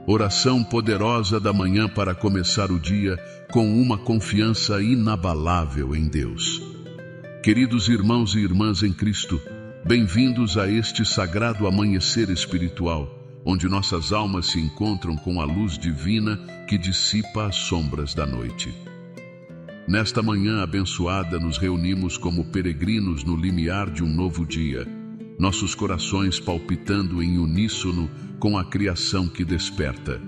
Oração poderosa da manhã para começar o dia com uma confiança inabalável em Deus. Queridos irmãos e irmãs em Cristo, bem-vindos a este sagrado amanhecer espiritual, onde nossas almas se encontram com a luz divina que dissipa as sombras da noite. Nesta manhã abençoada, nos reunimos como peregrinos no limiar de um novo dia, nossos corações palpitando em uníssono com a criação que desperta.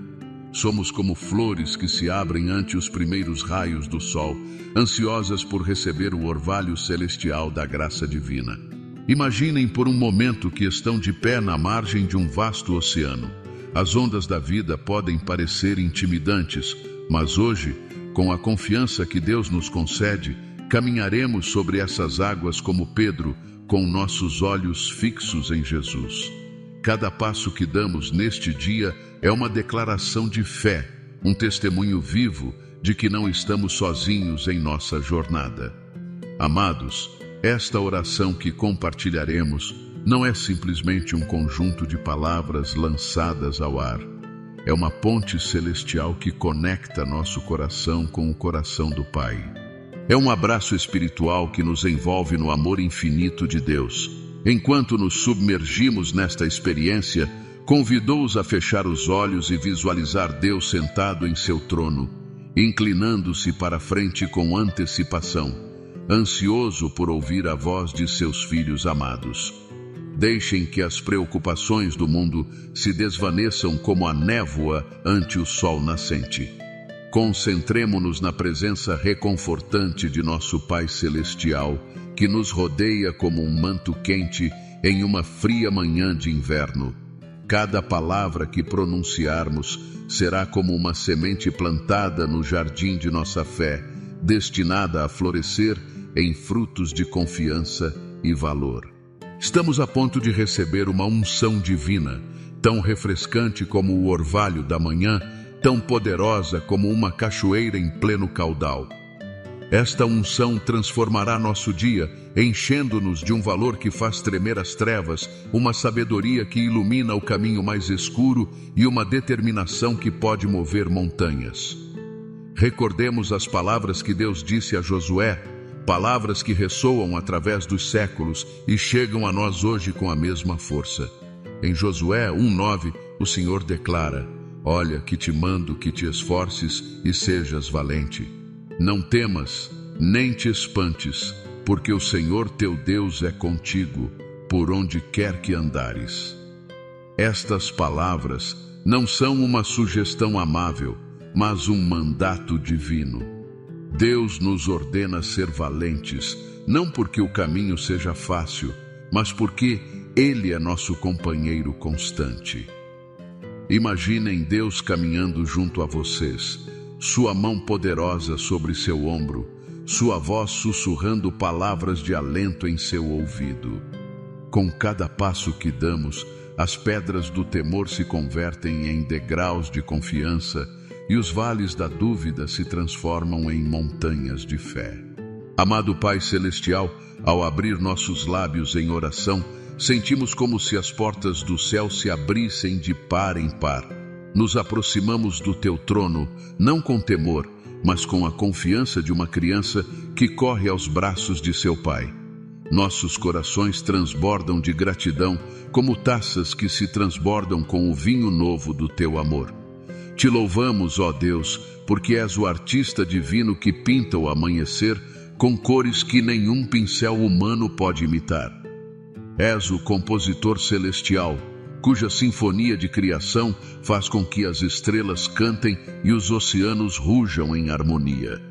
Somos como flores que se abrem ante os primeiros raios do sol, ansiosas por receber o orvalho celestial da graça divina. Imaginem por um momento que estão de pé na margem de um vasto oceano. As ondas da vida podem parecer intimidantes, mas hoje, com a confiança que Deus nos concede, caminharemos sobre essas águas como Pedro, com nossos olhos fixos em Jesus. Cada passo que damos neste dia é uma declaração de fé, um testemunho vivo de que não estamos sozinhos em nossa jornada. Amados, esta oração que compartilharemos não é simplesmente um conjunto de palavras lançadas ao ar. É uma ponte celestial que conecta nosso coração com o coração do Pai. É um abraço espiritual que nos envolve no amor infinito de Deus. Enquanto nos submergimos nesta experiência, convidou-os a fechar os olhos e visualizar Deus sentado em seu trono, inclinando-se para a frente com antecipação, ansioso por ouvir a voz de seus filhos amados. Deixem que as preocupações do mundo se desvaneçam como a névoa ante o sol nascente. Concentremo-nos na presença reconfortante de nosso Pai Celestial, que nos rodeia como um manto quente em uma fria manhã de inverno. Cada palavra que pronunciarmos será como uma semente plantada no jardim de nossa fé, destinada a florescer em frutos de confiança e valor. Estamos a ponto de receber uma unção divina, tão refrescante como o orvalho da manhã, tão poderosa como uma cachoeira em pleno caudal. Esta unção transformará nosso dia, enchendo-nos de um valor que faz tremer as trevas, uma sabedoria que ilumina o caminho mais escuro e uma determinação que pode mover montanhas. Recordemos as palavras que Deus disse a Josué, palavras que ressoam através dos séculos e chegam a nós hoje com a mesma força. Em Josué 1:9, o Senhor declara: "Olha que te mando que te esforces e sejas valente. Não temas, nem te espantes, porque o Senhor teu Deus é contigo, por onde quer que andares." Estas palavras não são uma sugestão amável, mas um mandato divino. Deus nos ordena ser valentes, não porque o caminho seja fácil, mas porque Ele é nosso companheiro constante. Imaginem Deus caminhando junto a vocês, sua mão poderosa sobre seu ombro, sua voz sussurrando palavras de alento em seu ouvido. Com cada passo que damos, as pedras do temor se convertem em degraus de confiança e os vales da dúvida se transformam em montanhas de fé. Amado Pai Celestial, ao abrir nossos lábios em oração, sentimos como se as portas do céu se abrissem de par em par. Nos aproximamos do teu trono, não com temor, mas com a confiança de uma criança que corre aos braços de seu pai. Nossos corações transbordam de gratidão, como taças que se transbordam com o vinho novo do teu amor. Te louvamos, ó Deus, porque és o artista divino que pinta o amanhecer com cores que nenhum pincel humano pode imitar. És o compositor celestial, cuja sinfonia de criação faz com que as estrelas cantem e os oceanos rujam em harmonia.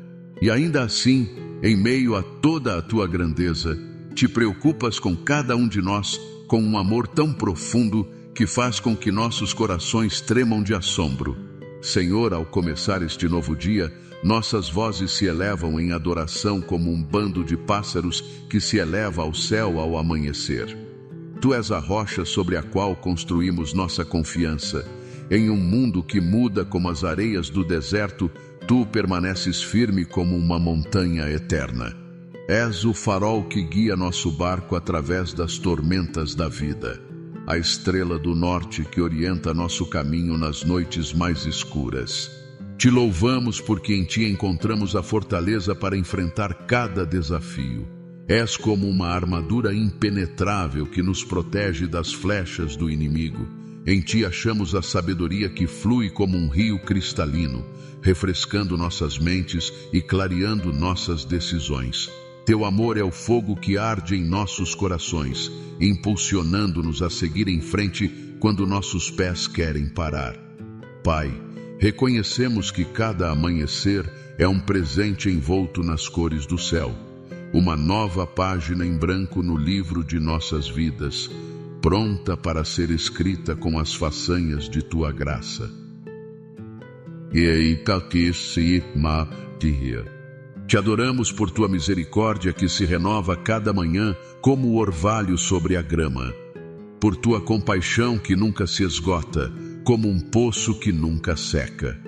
E ainda assim, em meio a toda a tua grandeza, te preocupas com cada um de nós com um amor tão profundo que faz com que nossos corações tremam de assombro. Senhor, ao começar este novo dia, nossas vozes se elevam em adoração como um bando de pássaros que se eleva ao céu ao amanhecer. Tu és a rocha sobre a qual construímos nossa confiança. Em um mundo que muda como as areias do deserto, tu permaneces firme como uma montanha eterna. És o farol que guia nosso barco através das tormentas da vida. a estrela do norte que orienta nosso caminho nas noites mais escuras. Te louvamos porque em Ti encontramos a fortaleza para enfrentar cada desafio. És como uma armadura impenetrável que nos protege das flechas do inimigo. Em Ti achamos a sabedoria que flui como um rio cristalino, refrescando nossas mentes e clareando nossas decisões. Teu amor é o fogo que arde em nossos corações, impulsionando-nos a seguir em frente quando nossos pés querem parar. Pai, reconhecemos que cada amanhecer é um presente envolto nas cores do céu, uma nova página em branco no livro de nossas vidas, pronta para ser escrita com as façanhas de Tua graça. Te adoramos por Tua misericórdia que se renova cada manhã como o orvalho sobre a grama, por Tua compaixão que nunca se esgota, como um poço que nunca seca.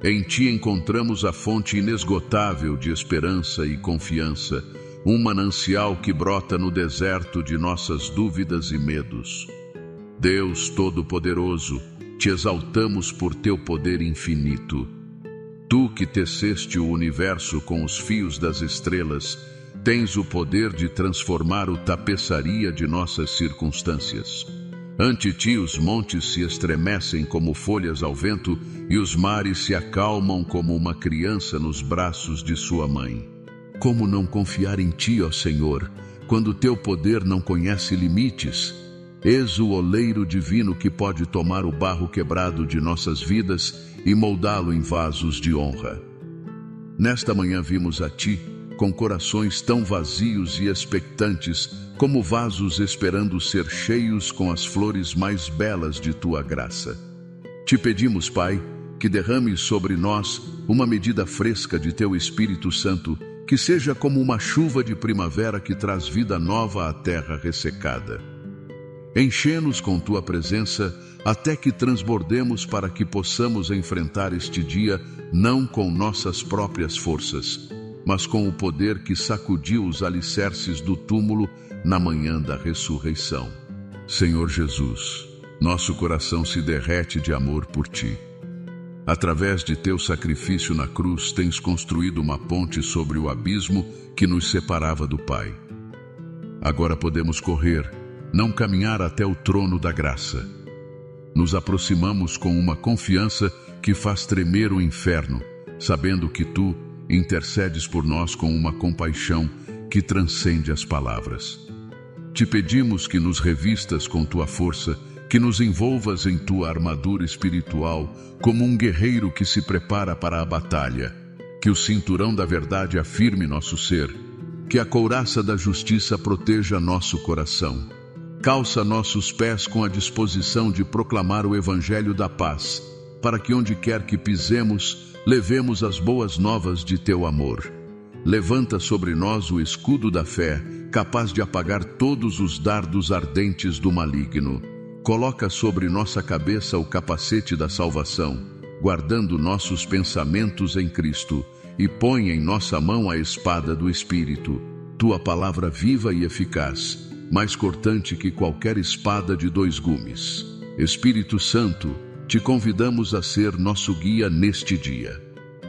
Em Ti encontramos a fonte inesgotável de esperança e confiança, um manancial que brota no deserto de nossas dúvidas e medos. Deus Todo-Poderoso, Te exaltamos por Teu poder infinito. Tu que teceste o universo com os fios das estrelas, tens o poder de transformar o tapeçaria de nossas circunstâncias. Ante Ti os montes se estremecem como folhas ao vento e os mares se acalmam como uma criança nos braços de sua mãe. Como não confiar em Ti, ó Senhor, quando Teu poder não conhece limites? És o oleiro divino que pode tomar o barro quebrado de nossas vidas e moldá-lo em vasos de honra. Nesta manhã vimos a Ti com corações tão vazios e expectantes como vasos esperando ser cheios com as flores mais belas de Tua graça. Te pedimos, Pai, que derrames sobre nós uma medida fresca de Teu Espírito Santo, que seja como uma chuva de primavera que traz vida nova à terra ressecada. Enche-nos com Tua presença até que transbordemos para que possamos enfrentar este dia não com nossas próprias forças, mas com o poder que sacudiu os alicerces do túmulo na manhã da ressurreição. Senhor Jesus, nosso coração se derrete de amor por Ti. Através de Teu sacrifício na cruz, tens construído uma ponte sobre o abismo que nos separava do Pai. Agora podemos correr, não caminhar até o trono da graça. Nos aproximamos com uma confiança que faz tremer o inferno, sabendo que Tu intercedes por nós com uma compaixão que transcende as palavras. Te pedimos que nos revistas com Tua força, que nos envolvas em Tua armadura espiritual, como um guerreiro que se prepara para a batalha, que o cinturão da verdade afirme nosso ser, que a couraça da justiça proteja nosso coração. Calça nossos pés com a disposição de proclamar o Evangelho da paz, para que onde quer que pisemos, levemos as boas novas de Teu amor. Levanta sobre nós o escudo da fé, capaz de apagar todos os dardos ardentes do maligno. Coloca sobre nossa cabeça o capacete da salvação, guardando nossos pensamentos em Cristo, e põe em nossa mão a espada do Espírito, Tua palavra viva e eficaz, mais cortante que qualquer espada de 2 gumes. Espírito Santo, Te convidamos a ser nosso guia neste dia.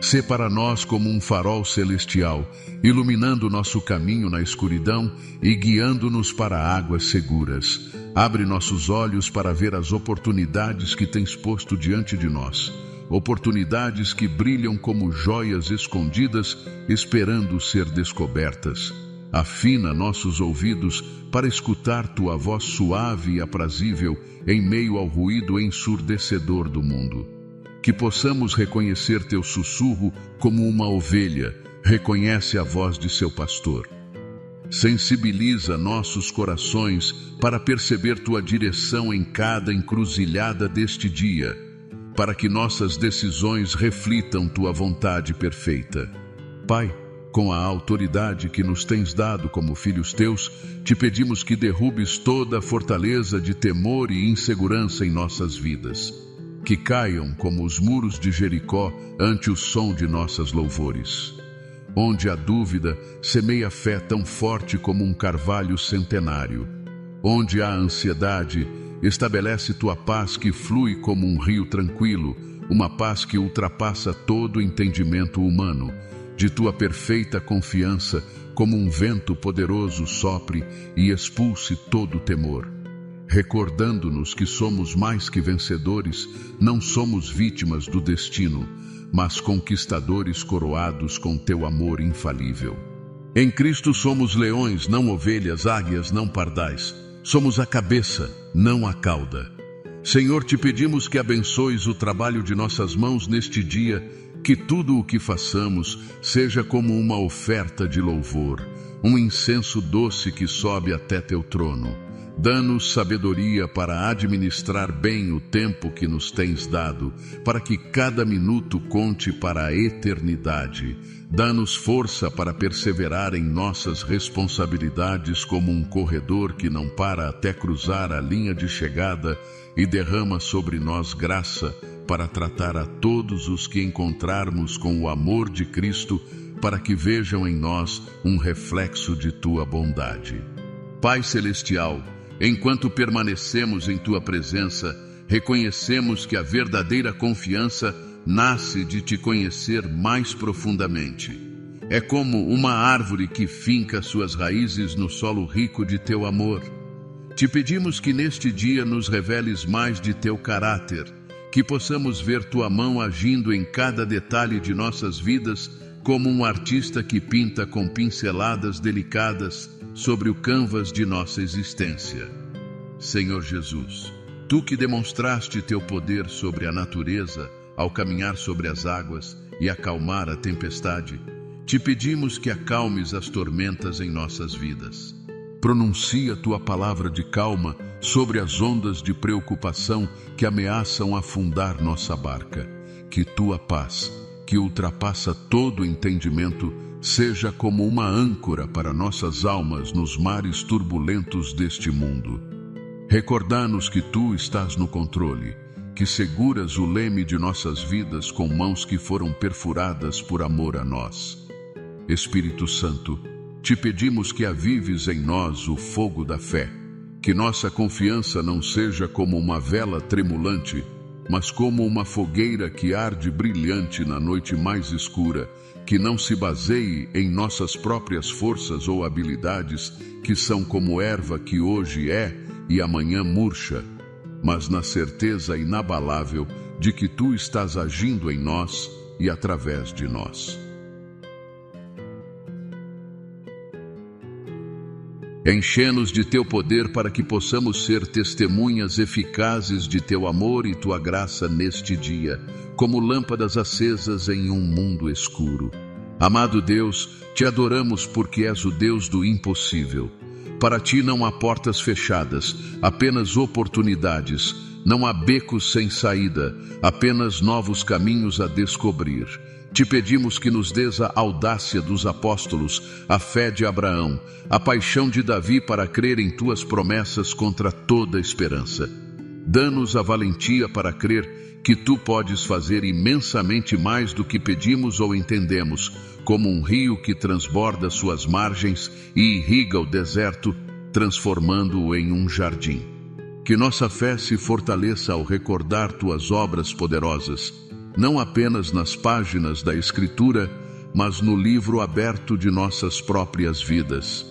Sê para nós como um farol celestial, iluminando nosso caminho na escuridão e guiando-nos para águas seguras. Abre nossos olhos para ver as oportunidades que Tens posto diante de nós. Oportunidades que brilham como joias escondidas, esperando ser descobertas. Afina nossos ouvidos para escutar Tua voz suave e aprazível em meio ao ruído ensurdecedor do mundo. Que possamos reconhecer Teu sussurro como uma ovelha reconhece a voz de seu pastor. Sensibiliza nossos corações para perceber Tua direção em cada encruzilhada deste dia, para que nossas decisões reflitam Tua vontade perfeita. Pai, com a autoridade que nos tens dado como filhos Teus, Te pedimos que derrubes toda a fortaleza de temor e insegurança em nossas vidas. Que caiam como os muros de Jericó ante o som de nossas louvores. Onde a dúvida semeia fé tão forte como um carvalho centenário. Onde há ansiedade, estabelece tua paz que flui como um rio tranquilo, uma paz que ultrapassa todo entendimento humano. De tua perfeita confiança, como um vento poderoso sopre e expulse todo temor. Recordando-nos que somos mais que vencedores, não somos vítimas do destino, mas conquistadores coroados com teu amor infalível. Em Cristo somos leões, não ovelhas, águias, não pardais. Somos a cabeça, não a cauda. Senhor, te pedimos que abençoes o trabalho de nossas mãos neste dia, que tudo o que façamos seja como uma oferta de louvor, um incenso doce que sobe até teu trono. Dá-nos sabedoria para administrar bem o tempo que nos tens dado, para que cada minuto conte para a eternidade. Dá-nos força para perseverar em nossas responsabilidades como um corredor que não para até cruzar a linha de chegada, e derrama sobre nós graça para tratar a todos os que encontrarmos com o amor de Cristo, para que vejam em nós um reflexo de tua bondade. Pai Celestial, enquanto permanecemos em tua presença, reconhecemos que a verdadeira confiança nasce de te conhecer mais profundamente. É como uma árvore que finca suas raízes no solo rico de teu amor. Te pedimos que neste dia nos reveles mais de teu caráter, que possamos ver tua mão agindo em cada detalhe de nossas vidas, como um artista que pinta com pinceladas delicadas sobre o canvas de nossa existência. Senhor Jesus, tu que demonstraste teu poder sobre a natureza ao caminhar sobre as águas e acalmar a tempestade, te pedimos que acalmes as tormentas em nossas vidas. Pronuncia tua palavra de calma sobre as ondas de preocupação que ameaçam afundar nossa barca. Que tua paz, que ultrapassa todo entendimento, seja como uma âncora para nossas almas nos mares turbulentos deste mundo. Recordar-nos que tu estás no controle, que seguras o leme de nossas vidas com mãos que foram perfuradas por amor a nós. Espírito Santo, te pedimos que avives em nós o fogo da fé, que nossa confiança não seja como uma vela tremulante, mas como uma fogueira que arde brilhante na noite mais escura, que não se baseie em nossas próprias forças ou habilidades, que são como erva que hoje é e amanhã murcha, mas na certeza inabalável de que tu estás agindo em nós e através de nós. Enche-nos de teu poder para que possamos ser testemunhas eficazes de teu amor e tua graça neste dia, como lâmpadas acesas em um mundo escuro. Amado Deus, te adoramos porque és o Deus do impossível. Para ti não há portas fechadas, apenas oportunidades. Não há becos sem saída, apenas novos caminhos a descobrir. Te pedimos que nos dês a audácia dos apóstolos, a fé de Abraão, a paixão de Davi para crer em tuas promessas contra toda esperança. Dá-nos a valentia para crer que tu podes fazer imensamente mais do que pedimos ou entendemos, como um rio que transborda suas margens e irriga o deserto, transformando-o em um jardim. Que nossa fé se fortaleça ao recordar tuas obras poderosas, não apenas nas páginas da Escritura, mas no livro aberto de nossas próprias vidas.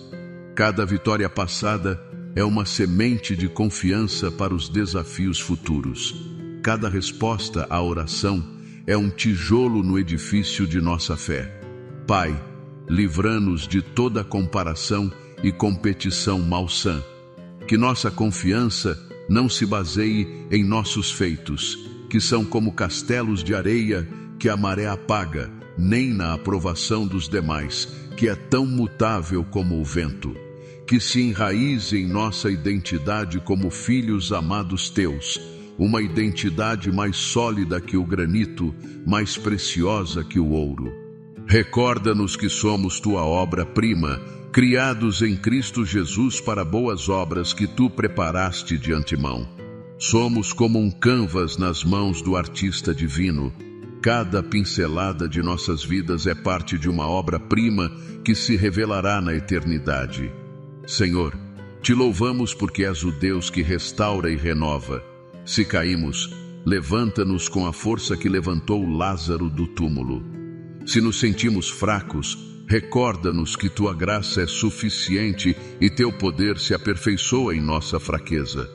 Cada vitória passada é uma semente de confiança para os desafios futuros. Cada resposta à oração é um tijolo no edifício de nossa fé. Pai, livra-nos de toda comparação e competição malsã. Que nossa confiança não se baseie em nossos feitos, que são como castelos de areia que a maré apaga, nem na aprovação dos demais, que é tão mutável como o vento. Que se enraize em nossa identidade como filhos amados teus, uma identidade mais sólida que o granito, mais preciosa que o ouro. Recorda-nos que somos tua obra-prima, criados em Cristo Jesus para boas obras que tu preparaste de antemão. Somos como um canvas nas mãos do artista divino. Cada pincelada de nossas vidas é parte de uma obra-prima que se revelará na eternidade. Senhor, Te louvamos porque és o Deus que restaura e renova. Se caímos, levanta-nos com a força que levantou Lázaro do túmulo. Se nos sentimos fracos, recorda-nos que tua graça é suficiente e teu poder se aperfeiçoa em nossa fraqueza.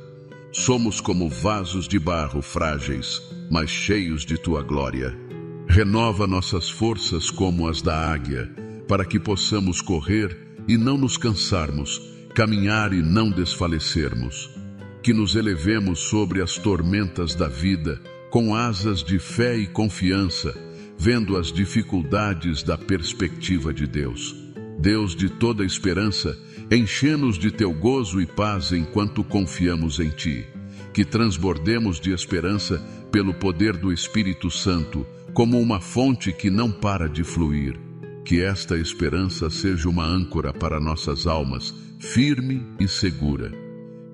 Somos como vasos de barro frágeis, mas cheios de tua glória. Renova nossas forças como as da águia, para que possamos correr e não nos cansarmos, caminhar e não desfalecermos. Que nos elevemos sobre as tormentas da vida, com asas de fé e confiança, vendo as dificuldades da perspectiva de Deus. Deus de toda esperança, enche-nos de teu gozo e paz enquanto confiamos em ti. Que transbordemos de esperança pelo poder do Espírito Santo, como uma fonte que não para de fluir. Que esta esperança seja uma âncora para nossas almas, firme e segura.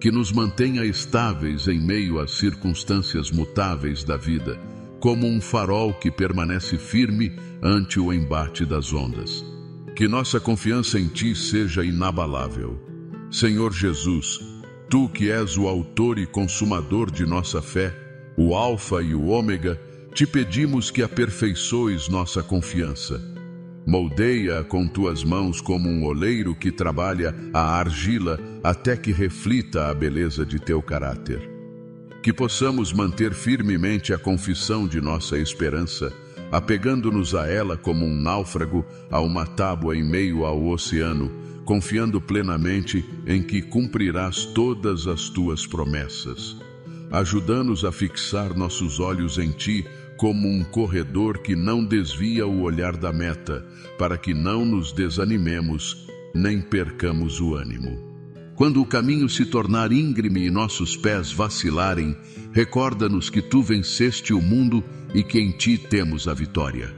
Que nos mantenha estáveis em meio às circunstâncias mutáveis da vida, como um farol que permanece firme ante o embate das ondas. Que nossa confiança em ti seja inabalável. Senhor Jesus, tu que és o autor e consumador de nossa fé, o Alfa e o Ômega, te pedimos que aperfeiçoes nossa confiança. Moldeia-a com tuas mãos como um oleiro que trabalha a argila até que reflita a beleza de teu caráter. Que possamos manter firmemente a confissão de nossa esperança, apegando-nos a ela como um náufrago a uma tábua em meio ao oceano, confiando plenamente em que cumprirás todas as tuas promessas. Ajuda-nos a fixar nossos olhos em ti como um corredor que não desvia o olhar da meta, para que não nos desanimemos nem percamos o ânimo. Quando o caminho se tornar íngreme e nossos pés vacilarem, recorda-nos que tu venceste o mundo e que em ti temos a vitória.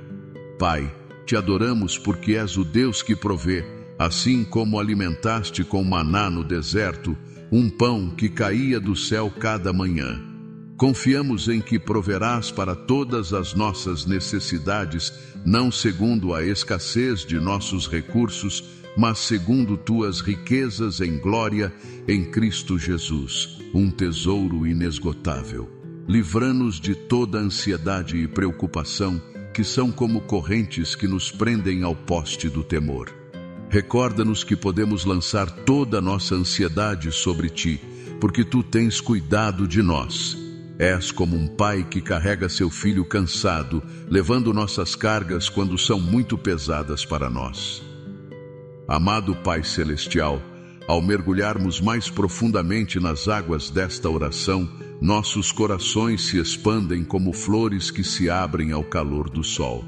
Pai, te adoramos porque és o Deus que provê, assim como alimentaste com maná no deserto, um pão que caía do céu cada manhã. Confiamos em que proverás para todas as nossas necessidades, não segundo a escassez de nossos recursos, mas segundo tuas riquezas em glória em Cristo Jesus, um tesouro inesgotável. Livra-nos de toda ansiedade e preocupação, que são como correntes que nos prendem ao poste do temor. Recorda-nos que podemos lançar toda a nossa ansiedade sobre ti, porque tu tens cuidado de nós. És como um pai que carrega seu filho cansado, levando nossas cargas quando são muito pesadas para nós. Amado Pai Celestial, ao mergulharmos mais profundamente nas águas desta oração, nossos corações se expandem como flores que se abrem ao calor do sol.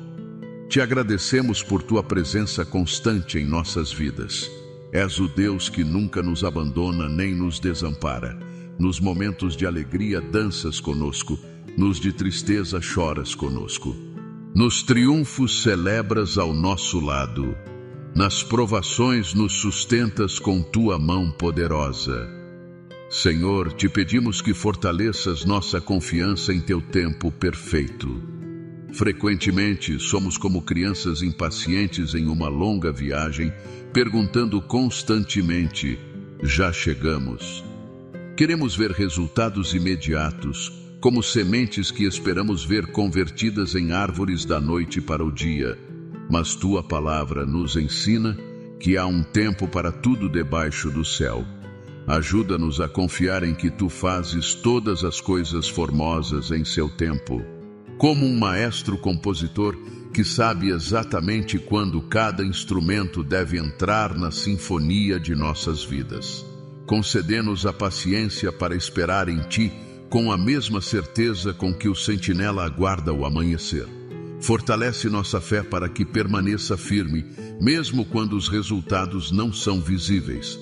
Te agradecemos por tua presença constante em nossas vidas. És o Deus que nunca nos abandona nem nos desampara. Nos momentos de alegria danças conosco, nos de tristeza choras conosco. Nos triunfos celebras ao nosso lado. Nas provações nos sustentas com tua mão poderosa. Senhor, te pedimos que fortaleças nossa confiança em teu tempo perfeito. Frequentemente somos como crianças impacientes em uma longa viagem, perguntando constantemente: já chegamos? Queremos ver resultados imediatos, como sementes que esperamos ver convertidas em árvores da noite para o dia. Mas tua palavra nos ensina que há um tempo para tudo debaixo do céu. Ajuda-nos a confiar em que tu fazes todas as coisas formosas em seu tempo. Como um maestro compositor que sabe exatamente quando cada instrumento deve entrar na sinfonia de nossas vidas. Concedê-nos a paciência para esperar em ti com a mesma certeza com que o sentinela aguarda o amanhecer. Fortalece nossa fé para que permaneça firme, mesmo quando os resultados não são visíveis.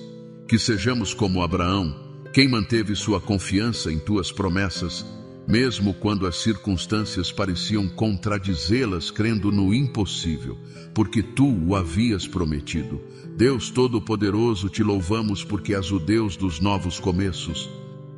Que sejamos como Abraão, quem manteve sua confiança em tuas promessas, mesmo quando as circunstâncias pareciam contradizê-las, crendo no impossível, porque tu o havias prometido. Deus Todo-Poderoso, te louvamos porque és o Deus dos novos começos.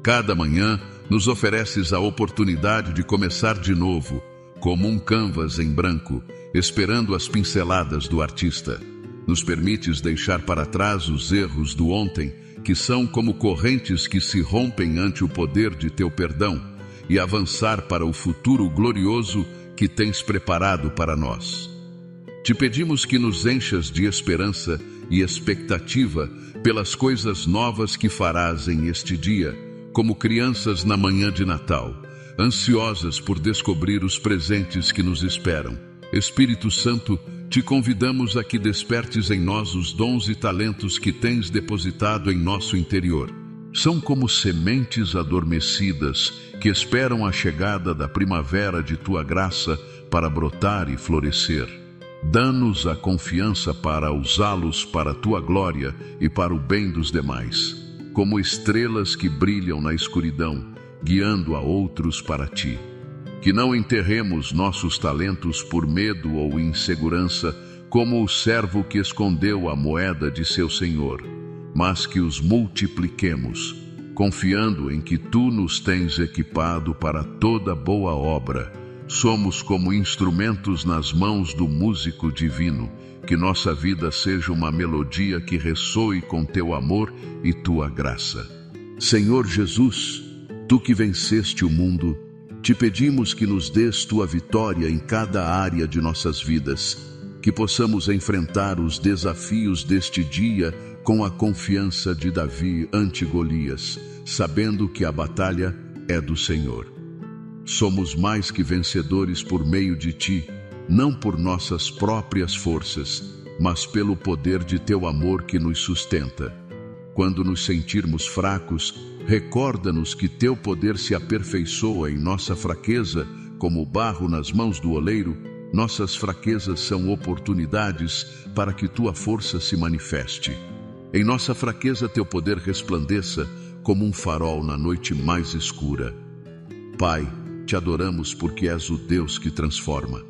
Cada manhã nos ofereces a oportunidade de começar de novo, como um canvas em branco, esperando as pinceladas do artista. Nos permites deixar para trás os erros do ontem, que são como correntes que se rompem ante o poder de teu perdão, e avançar para o futuro glorioso que tens preparado para nós. Te pedimos que nos enchas de esperança e expectativa pelas coisas novas que farás em este dia, como crianças na manhã de Natal, ansiosas por descobrir os presentes que nos esperam. Espírito Santo, te convidamos a que despertes em nós os dons e talentos que tens depositado em nosso interior. São como sementes adormecidas que esperam a chegada da primavera de tua graça para brotar e florescer. Dá-nos a confiança para usá-los para a tua glória e para o bem dos demais, como estrelas que brilham na escuridão, guiando a outros para ti. Que não enterremos nossos talentos por medo ou insegurança, como o servo que escondeu a moeda de seu senhor, mas que os multipliquemos, confiando em que tu nos tens equipado para toda boa obra. Somos como instrumentos nas mãos do músico divino, que nossa vida seja uma melodia que ressoe com teu amor e tua graça. Senhor Jesus, tu que venceste o mundo, te pedimos que nos dês tua vitória em cada área de nossas vidas, que possamos enfrentar os desafios deste dia com a confiança de Davi ante Golias, sabendo que a batalha é do Senhor. Somos mais que vencedores por meio de ti, não por nossas próprias forças, mas pelo poder de teu amor que nos sustenta. Quando nos sentirmos fracos, recorda-nos que teu poder se aperfeiçoa em nossa fraqueza, como o barro nas mãos do oleiro. Nossas fraquezas são oportunidades para que tua força se manifeste. Em nossa fraqueza teu poder resplandeça como um farol na noite mais escura. Pai, te adoramos porque és o Deus que transforma.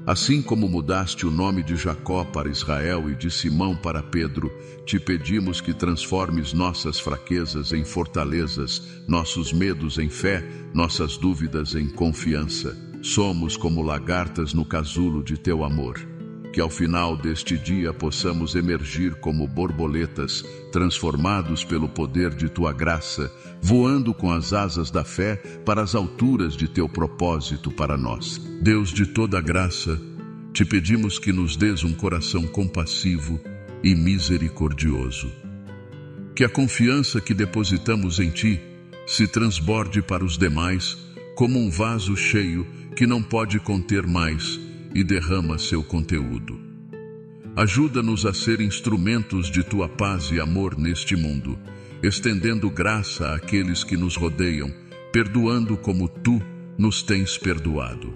Assim como mudaste o nome de Jacó para Israel e de Simão para Pedro, te pedimos que transformes nossas fraquezas em fortalezas, nossos medos em fé, nossas dúvidas em confiança. Somos como lagartas no casulo de teu amor. Que ao final deste dia possamos emergir como borboletas, transformados pelo poder de tua graça, voando com as asas da fé para as alturas de teu propósito para nós. Deus de toda graça, te pedimos que nos dês um coração compassivo e misericordioso. Que a confiança que depositamos em ti se transborde para os demais como um vaso cheio que não pode conter mais e derrama seu conteúdo. Ajuda-nos a ser instrumentos de tua paz e amor neste mundo, estendendo graça àqueles que nos rodeiam, perdoando como tu nos tens perdoado.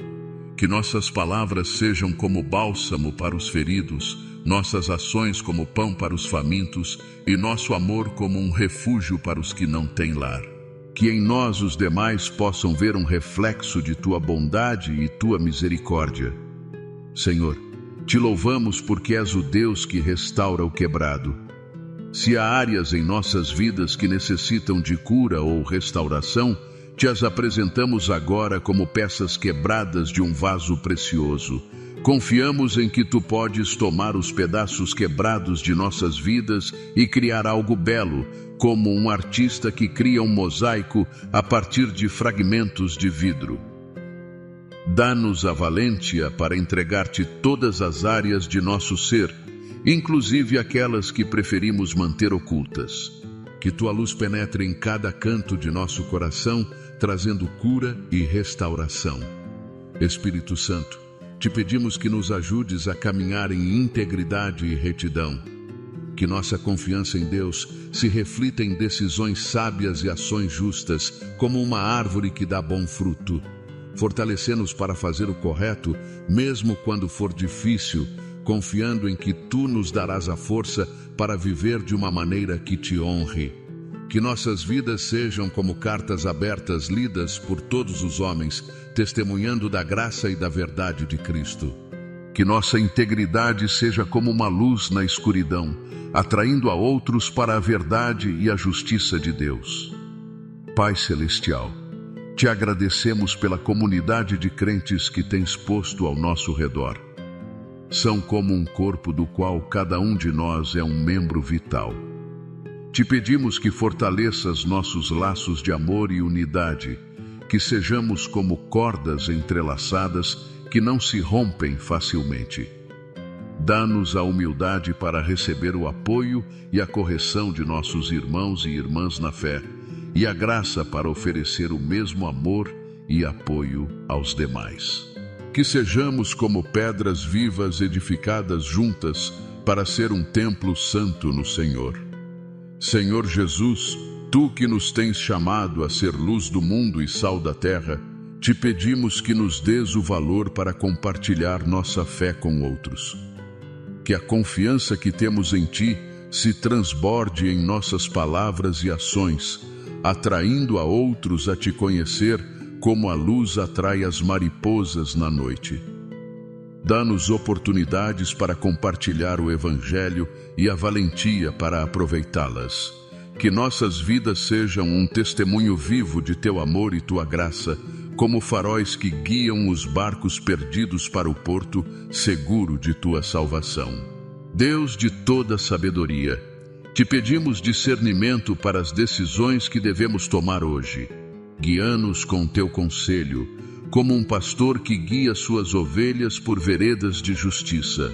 Que nossas palavras sejam como bálsamo para os feridos, nossas ações como pão para os famintos e nosso amor como um refúgio para os que não têm lar. Que em nós os demais possam ver um reflexo de tua bondade e tua misericórdia. Senhor, te louvamos porque és o Deus que restaura o quebrado. Se há áreas em nossas vidas que necessitam de cura ou restauração, te as apresentamos agora como peças quebradas de um vaso precioso. Confiamos em que tu podes tomar os pedaços quebrados de nossas vidas e criar algo belo, como um artista que cria um mosaico a partir de fragmentos de vidro. Dá-nos a valência para entregar-te todas as áreas de nosso ser, inclusive aquelas que preferimos manter ocultas. Que tua luz penetre em cada canto de nosso coração, trazendo cura e restauração. Espírito Santo, te pedimos que nos ajudes a caminhar em integridade e retidão. Que nossa confiança em Deus se reflita em decisões sábias e ações justas, como uma árvore que dá bom fruto. Fortalecê-nos para fazer o correto, mesmo quando for difícil, confiando em que tu nos darás a força para viver de uma maneira que te honre. Que nossas vidas sejam como cartas abertas lidas por todos os homens, testemunhando da graça e da verdade de Cristo. Que nossa integridade seja como uma luz na escuridão, atraindo a outros para a verdade e a justiça de Deus. Pai Celestial, te agradecemos pela comunidade de crentes que tens posto ao nosso redor. São como um corpo do qual cada um de nós é um membro vital. Te pedimos que fortaleças nossos laços de amor e unidade, que sejamos como cordas entrelaçadas que não se rompem facilmente. Dá-nos a humildade para receber o apoio e a correção de nossos irmãos e irmãs na fé, e a graça para oferecer o mesmo amor e apoio aos demais. Que sejamos como pedras vivas edificadas juntas para ser um templo santo no Senhor. Senhor Jesus, Tu que nos tens chamado a ser luz do mundo e sal da terra, te pedimos que nos dês o valor para compartilhar nossa fé com outros. Que a confiança que temos em Ti se transborde em nossas palavras e ações, atraindo a outros a Te conhecer como a luz atrai as mariposas na noite. Dá-nos oportunidades para compartilhar o Evangelho e a valentia para aproveitá-las. Que nossas vidas sejam um testemunho vivo de Teu amor e Tua graça, como faróis que guiam os barcos perdidos para o porto seguro de Tua salvação. Deus de toda sabedoria, Te pedimos discernimento para as decisões que devemos tomar hoje. Guia-nos com Teu conselho, como um pastor que guia suas ovelhas por veredas de justiça.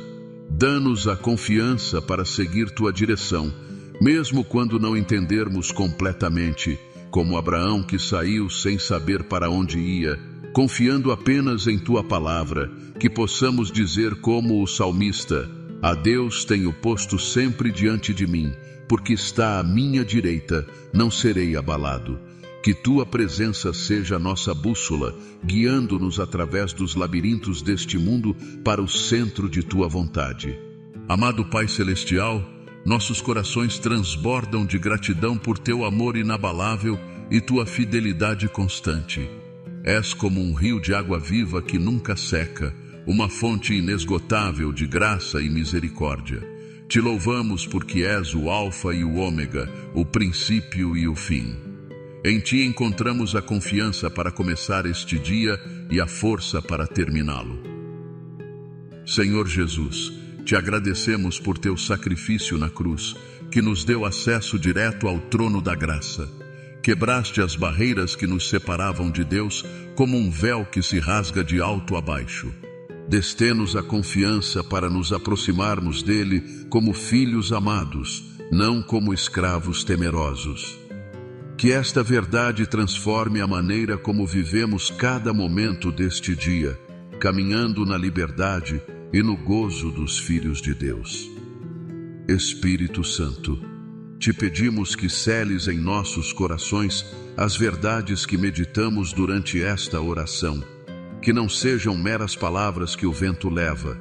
Dá-nos a confiança para seguir Tua direção, mesmo quando não entendermos completamente, como Abraão que saiu sem saber para onde ia, confiando apenas em Tua palavra, que possamos dizer como o salmista: a Deus tenho posto sempre diante de mim, porque está à minha direita, não serei abalado. Que Tua presença seja a nossa bússola, guiando-nos através dos labirintos deste mundo para o centro de Tua vontade. Amado Pai Celestial, nossos corações transbordam de gratidão por Teu amor inabalável e Tua fidelidade constante. És como um rio de água viva que nunca seca, uma fonte inesgotável de graça e misericórdia. Te louvamos porque és o Alfa e o Ômega, o princípio e o fim. Em Ti encontramos a confiança para começar este dia e a força para terminá-lo. Senhor Jesus, Te agradecemos por Teu sacrifício na cruz, que nos deu acesso direto ao trono da graça. Quebraste as barreiras que nos separavam de Deus como um véu que se rasga de alto a baixo. Dê-nos a confiança para nos aproximarmos dele como filhos amados, não como escravos temerosos. Que esta verdade transforme a maneira como vivemos cada momento deste dia, caminhando na liberdade e no gozo dos filhos de Deus. Espírito Santo, Te pedimos que seles em nossos corações as verdades que meditamos durante esta oração, que não sejam meras palavras que o vento leva,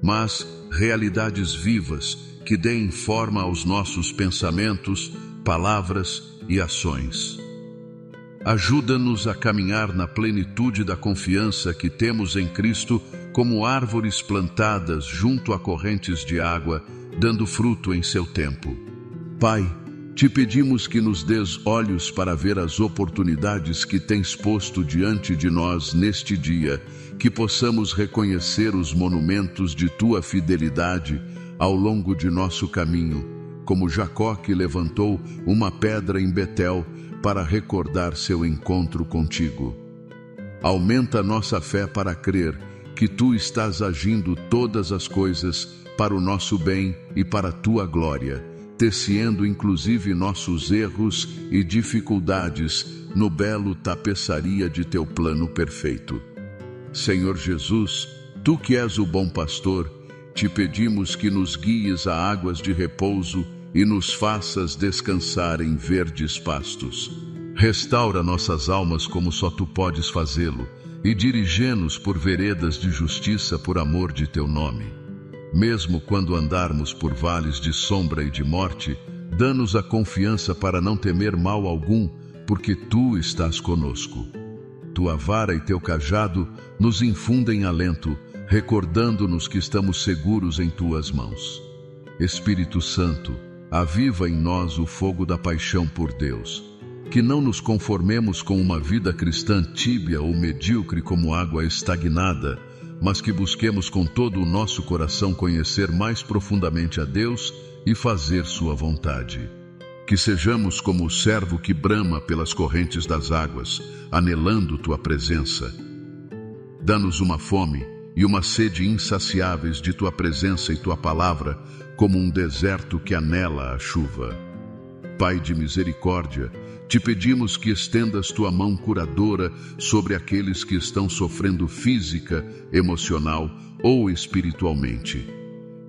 mas realidades vivas que deem forma aos nossos pensamentos, palavras e ações. Ajuda-nos a caminhar na plenitude da confiança que temos em Cristo como árvores plantadas junto a correntes de água, dando fruto em seu tempo. Pai, Te pedimos que nos dês olhos para ver as oportunidades que Tens posto diante de nós neste dia, que possamos reconhecer os monumentos de Tua fidelidade ao longo de nosso caminho, como Jacó que levantou uma pedra em Betel para recordar seu encontro contigo. Aumenta nossa fé para crer que Tu estás agindo todas as coisas para o nosso bem e para a Tua glória, tecendo inclusive nossos erros e dificuldades no belo tapeçaria de Teu plano perfeito. Senhor Jesus, Tu que és o bom pastor, Te pedimos que nos guies a águas de repouso e nos faças descansar em verdes pastos. Restaura nossas almas como só Tu podes fazê-lo, e dirige-nos por veredas de justiça por amor de Teu nome. Mesmo quando andarmos por vales de sombra e de morte, dá-nos a confiança para não temer mal algum, porque Tu estás conosco. Tua vara e Teu cajado nos infundem alento, recordando-nos que estamos seguros em Tuas mãos. Espírito Santo, aviva em nós o fogo da paixão por Deus. Que não nos conformemos com uma vida cristã tíbia ou medíocre como água estagnada, mas que busquemos com todo o nosso coração conhecer mais profundamente a Deus e fazer Sua vontade. Que sejamos como o servo que brama pelas correntes das águas, anelando tua presença. Dá-nos uma fome e uma sede insaciáveis de tua presença e tua palavra, como um deserto que anela a chuva. Pai de misericórdia, te pedimos que estendas tua mão curadora sobre aqueles que estão sofrendo física, emocional ou espiritualmente.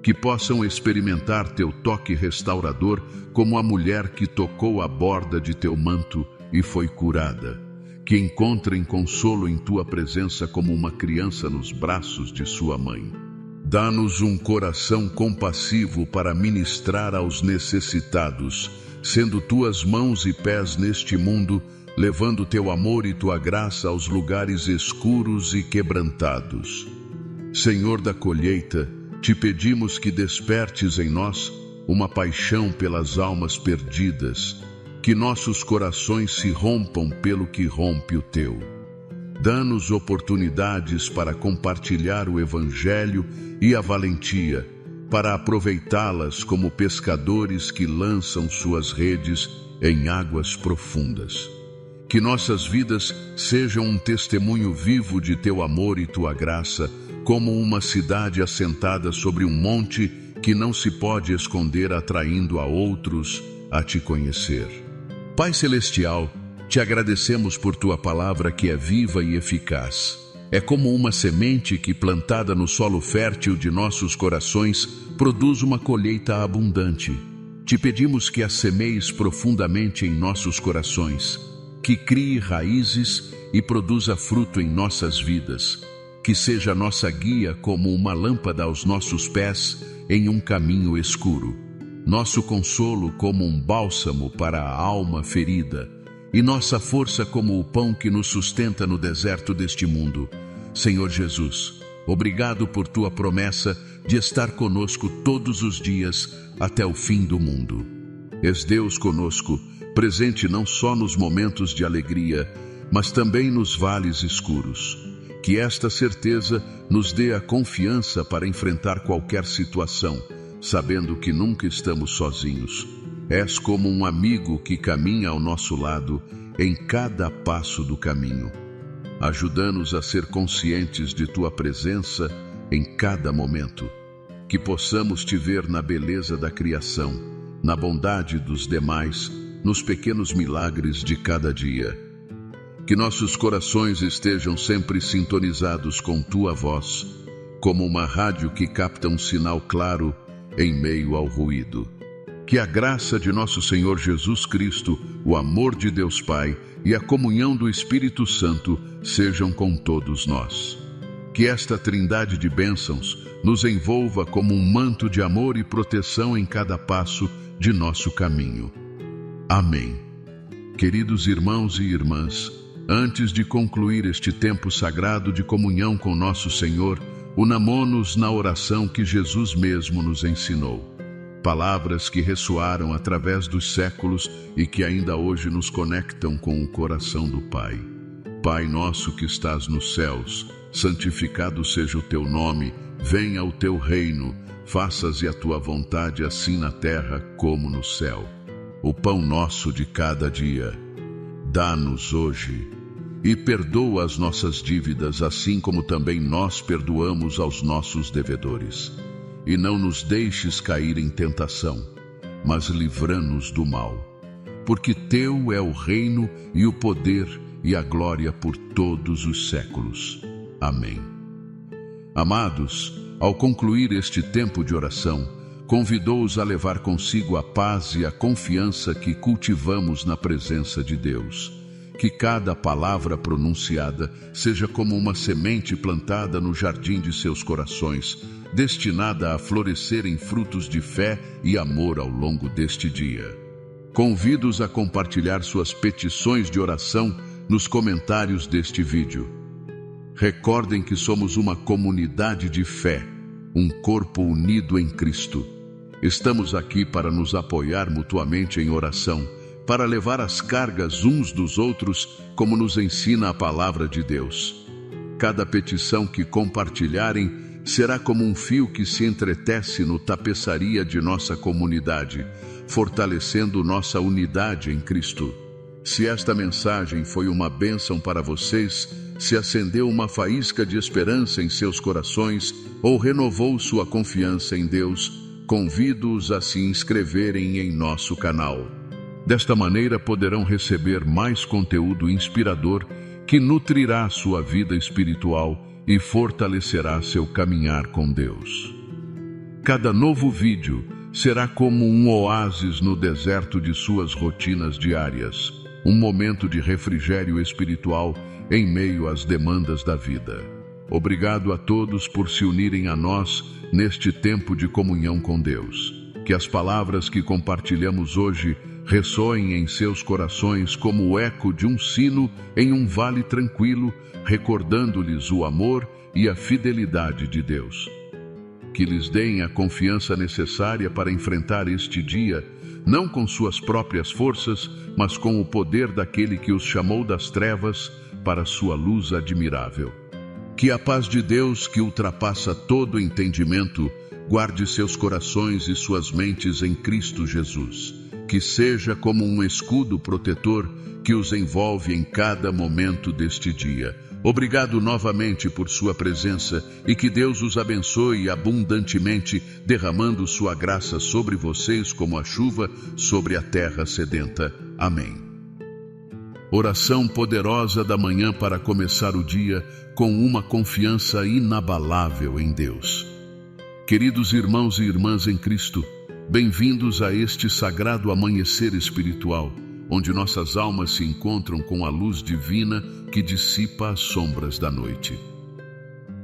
Que possam experimentar teu toque restaurador como a mulher que tocou a borda de teu manto e foi curada. Que encontrem consolo em tua presença como uma criança nos braços de sua mãe. Dá-nos um coração compassivo para ministrar aos necessitados, sendo tuas mãos e pés neste mundo, levando teu amor e tua graça aos lugares escuros e quebrantados. Senhor da colheita, te pedimos que despertes em nós uma paixão pelas almas perdidas, que nossos corações se rompam pelo que rompe o teu. Dá-nos oportunidades para compartilhar o Evangelho e a valentia, para aproveitá-las como pescadores que lançam suas redes em águas profundas. Que nossas vidas sejam um testemunho vivo de teu amor e tua graça, como uma cidade assentada sobre um monte que não se pode esconder, atraindo a outros a te conhecer. Pai Celestial, te agradecemos por tua palavra que é viva e eficaz. É como uma semente que, plantada no solo fértil de nossos corações, produz uma colheita abundante. Te pedimos que a semeies profundamente em nossos corações, que crie raízes e produza fruto em nossas vidas, que seja nossa guia como uma lâmpada aos nossos pés em um caminho escuro, nosso consolo como um bálsamo para a alma ferida, e nossa força como o pão que nos sustenta no deserto deste mundo. Senhor Jesus, obrigado por tua promessa de estar conosco todos os dias até o fim do mundo. És Deus conosco, presente não só nos momentos de alegria, mas também nos vales escuros. Que esta certeza nos dê a confiança para enfrentar qualquer situação, sabendo que nunca estamos sozinhos. És como um amigo que caminha ao nosso lado em cada passo do caminho. Ajuda-nos a ser conscientes de tua presença em cada momento. Que possamos te ver na beleza da criação, na bondade dos demais, nos pequenos milagres de cada dia. Que nossos corações estejam sempre sintonizados com tua voz, como uma rádio que capta um sinal claro em meio ao ruído. Que a graça de nosso Senhor Jesus Cristo, o amor de Deus Pai e a comunhão do Espírito Santo sejam com todos nós. Que esta trindade de bênçãos nos envolva como um manto de amor e proteção em cada passo de nosso caminho. Amém. Queridos irmãos e irmãs, antes de concluir este tempo sagrado de comunhão com nosso Senhor, unamo-nos na oração que Jesus mesmo nos ensinou. Palavras que ressoaram através dos séculos e que ainda hoje nos conectam com o coração do Pai. Pai nosso que estás nos céus, santificado seja o teu nome, venha o teu reino, faça-se a tua vontade assim na terra como no céu. O pão nosso de cada dia, dá-nos hoje. E perdoa as nossas dívidas, assim como também nós perdoamos aos nossos devedores. E não nos deixes cair em tentação, mas livra-nos do mal. Porque teu é o reino e o poder e a glória por todos os séculos. Amém. Amados, ao concluir este tempo de oração, convidou-os a levar consigo a paz e a confiança que cultivamos na presença de Deus. Que cada palavra pronunciada seja como uma semente plantada no jardim de seus corações, destinada a florescer em frutos de fé e amor ao longo deste dia. Convido-os a compartilhar suas petições de oração nos comentários deste vídeo. Recordem que somos uma comunidade de fé, um corpo unido em Cristo. Estamos aqui para nos apoiar mutuamente em oração, para levar as cargas uns dos outros, como nos ensina a palavra de Deus. Cada petição que compartilharem será como um fio que se entretece no tapeçaria de nossa comunidade, fortalecendo nossa unidade em Cristo. Se esta mensagem foi uma bênção para vocês, se acendeu uma faísca de esperança em seus corações ou renovou sua confiança em Deus, convido-os a se inscreverem em nosso canal. Desta maneira poderão receber mais conteúdo inspirador que nutrirá sua vida espiritual e fortalecerá seu caminhar com Deus. Cada novo vídeo será como um oásis no deserto de suas rotinas diárias, um momento de refrigério espiritual em meio às demandas da vida. Obrigado a todos por se unirem a nós neste tempo de comunhão com Deus. Que as palavras que compartilhamos hoje ressoem em seus corações como o eco de um sino em um vale tranquilo, recordando-lhes o amor e a fidelidade de Deus. Que lhes deem a confiança necessária para enfrentar este dia, não com suas próprias forças, mas com o poder daquele que os chamou das trevas para sua luz admirável. Que a paz de Deus, que ultrapassa todo entendimento, guarde seus corações e suas mentes em Cristo Jesus. Que seja como um escudo protetor que os envolve em cada momento deste dia. Obrigado novamente por sua presença e que Deus os abençoe abundantemente, derramando sua graça sobre vocês como a chuva sobre a terra sedenta. Amém. Oração poderosa da manhã para começar o dia com uma confiança inabalável em Deus. Queridos irmãos e irmãs em Cristo, bem-vindos a este sagrado amanhecer espiritual, onde nossas almas se encontram com a luz divina que dissipa as sombras da noite.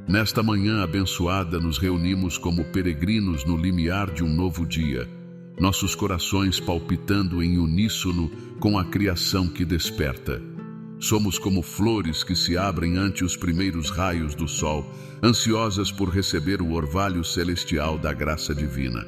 Nesta manhã abençoada, nos reunimos como peregrinos no limiar de um novo dia, nossos corações palpitando em uníssono com a criação que desperta. Somos como flores que se abrem ante os primeiros raios do sol, ansiosas por receber o orvalho celestial da graça divina.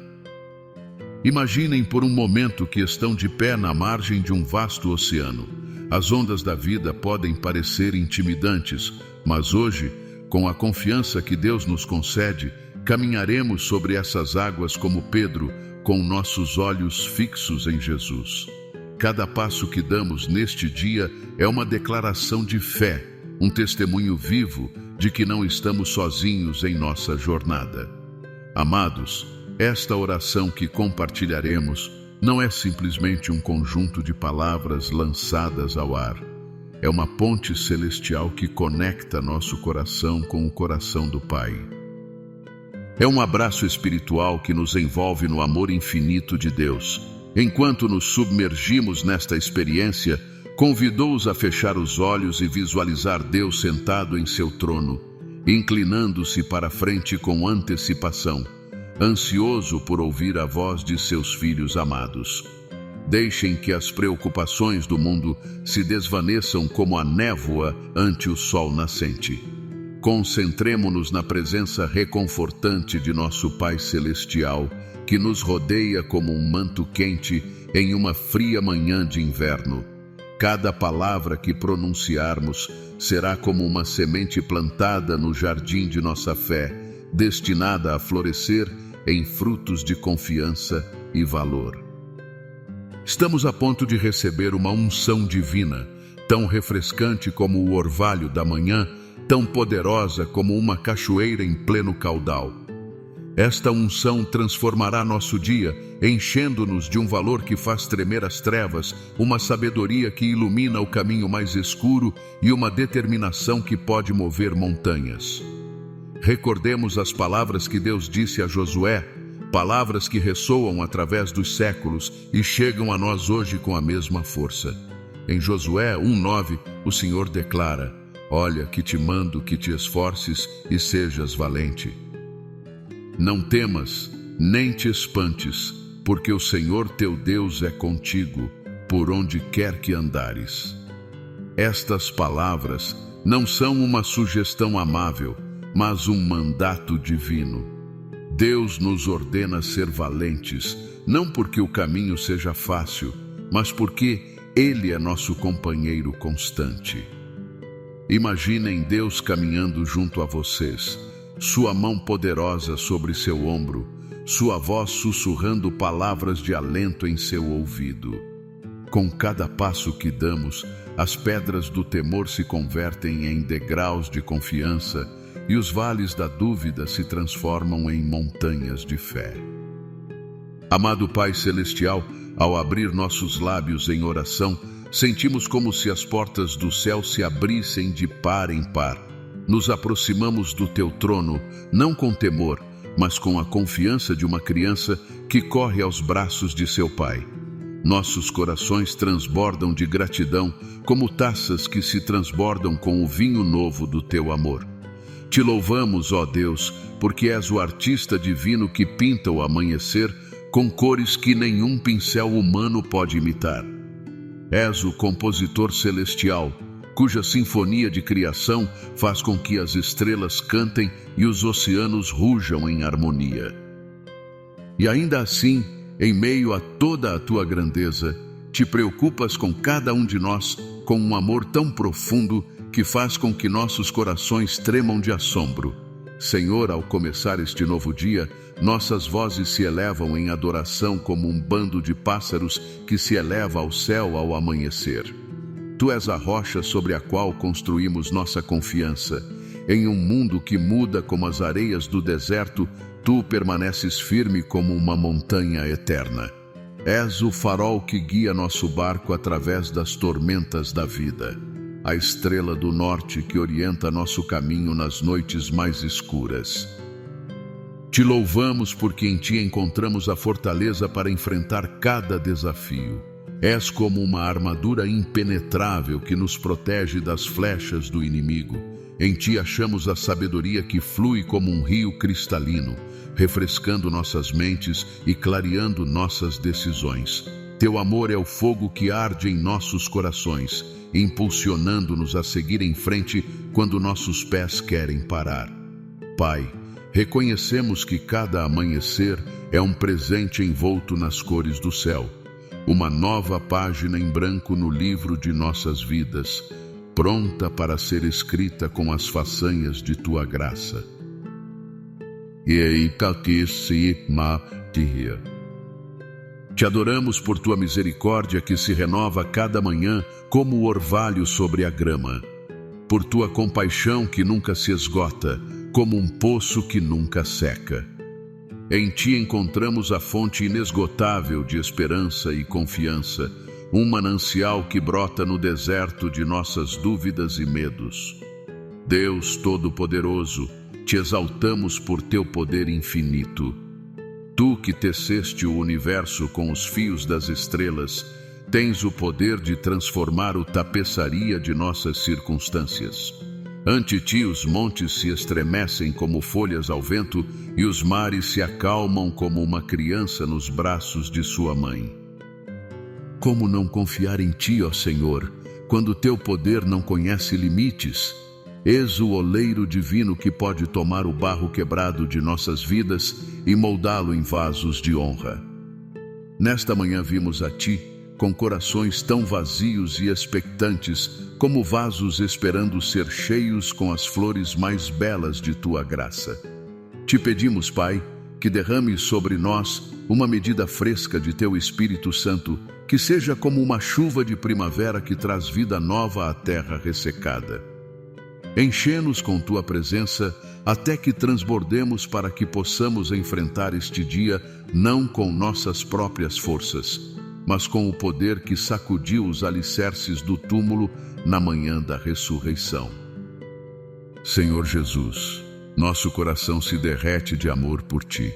Imaginem por um momento que estão de pé na margem de um vasto oceano. As ondas da vida podem parecer intimidantes, mas hoje, com a confiança que Deus nos concede, caminharemos sobre essas águas como Pedro, com nossos olhos fixos em Jesus. Cada passo que damos neste dia é uma declaração de fé, um testemunho vivo de que não estamos sozinhos em nossa jornada. Amados, esta oração que compartilharemos não é simplesmente um conjunto de palavras lançadas ao ar. É uma ponte celestial que conecta nosso coração com o coração do Pai. É um abraço espiritual que nos envolve no amor infinito de Deus. Enquanto nos submergimos nesta experiência, convidou-os a fechar os olhos e visualizar Deus sentado em seu trono, inclinando-se para a frente com antecipação, ansioso por ouvir a voz de seus filhos amados. Deixem que as preocupações do mundo se desvaneçam como a névoa ante o sol nascente. Concentremo-nos na presença reconfortante de nosso Pai Celestial, que nos rodeia como um manto quente em uma fria manhã de inverno. Cada palavra que pronunciarmos será como uma semente plantada no jardim de nossa fé, destinada a florescer em frutos de confiança e valor. Estamos a ponto de receber uma unção divina, tão refrescante como o orvalho da manhã, tão poderosa como uma cachoeira em pleno caudal. Esta unção transformará nosso dia, enchendo-nos de um valor que faz tremer as trevas, uma sabedoria que ilumina o caminho mais escuro e uma determinação que pode mover montanhas. Recordemos as palavras que Deus disse a Josué, palavras que ressoam através dos séculos e chegam a nós hoje com a mesma força. Em Josué 1:9, o Senhor declara: "Olha que te mando que te esforces e sejas valente. Não temas, nem te espantes, porque o Senhor teu Deus é contigo, por onde quer que andares." Estas palavras não são uma sugestão amável, mas um mandato divino. Deus nos ordena ser valentes, não porque o caminho seja fácil, mas porque Ele é nosso companheiro constante. Imaginem Deus caminhando junto a vocês, sua mão poderosa sobre seu ombro, sua voz sussurrando palavras de alento em seu ouvido. Com cada passo que damos, as pedras do temor se convertem em degraus de confiança e os vales da dúvida se transformam em montanhas de fé. Amado Pai Celestial, ao abrir nossos lábios em oração, sentimos como se as portas do céu se abrissem de par em par. Nos aproximamos do Teu trono, não com temor, mas com a confiança de uma criança que corre aos braços de seu pai. Nossos corações transbordam de gratidão, como taças que se transbordam com o vinho novo do Teu amor. Te louvamos, ó Deus, porque és o artista divino que pinta o amanhecer com cores que nenhum pincel humano pode imitar. És o compositor celestial, cuja sinfonia de criação faz com que as estrelas cantem e os oceanos rujam em harmonia. E ainda assim, em meio a toda a tua grandeza, te preocupas com cada um de nós com um amor tão profundo que faz com que nossos corações tremam de assombro. Senhor, ao começar este novo dia, nossas vozes se elevam em adoração como um bando de pássaros que se eleva ao céu ao amanhecer. Tu és a rocha sobre a qual construímos nossa confiança. Em um mundo que muda como as areias do deserto, tu permaneces firme como uma montanha eterna. És o farol que guia nosso barco através das tormentas da vida, a estrela do norte que orienta nosso caminho nas noites mais escuras. Te louvamos porque em ti encontramos a fortaleza para enfrentar cada desafio. És como uma armadura impenetrável que nos protege das flechas do inimigo. Em ti achamos a sabedoria que flui como um rio cristalino, refrescando nossas mentes e clareando nossas decisões. Teu amor é o fogo que arde em nossos corações, impulsionando-nos a seguir em frente quando nossos pés querem parar. Pai, reconhecemos que cada amanhecer é um presente envolto nas cores do céu, uma nova página em branco no livro de nossas vidas, pronta para ser escrita com as façanhas de tua graça. Te adoramos por tua misericórdia que se renova cada manhã como o orvalho sobre a grama, por tua compaixão que nunca se esgota, como um poço que nunca seca. Em ti encontramos a fonte inesgotável de esperança e confiança, um manancial que brota no deserto de nossas dúvidas e medos. Deus Todo-Poderoso, te exaltamos por teu poder infinito. Tu que teceste o universo com os fios das estrelas, tens o poder de transformar a tapeçaria de nossas circunstâncias. Ante ti os montes se estremecem como folhas ao vento e os mares se acalmam como uma criança nos braços de sua mãe. Como não confiar em ti, ó Senhor, quando teu poder não conhece limites? És o oleiro divino que pode tomar o barro quebrado de nossas vidas e moldá-lo em vasos de honra. Nesta manhã vimos a ti, com corações tão vazios e expectantes, como vasos esperando ser cheios com as flores mais belas de tua graça. Te pedimos, Pai, que derrame sobre nós uma medida fresca de teu Espírito Santo, que seja como uma chuva de primavera que traz vida nova à terra ressecada. Enche-nos com tua presença até que transbordemos para que possamos enfrentar este dia não com nossas próprias forças, mas com o poder que sacudiu os alicerces do túmulo na manhã da ressurreição. Senhor Jesus, nosso coração se derrete de amor por ti.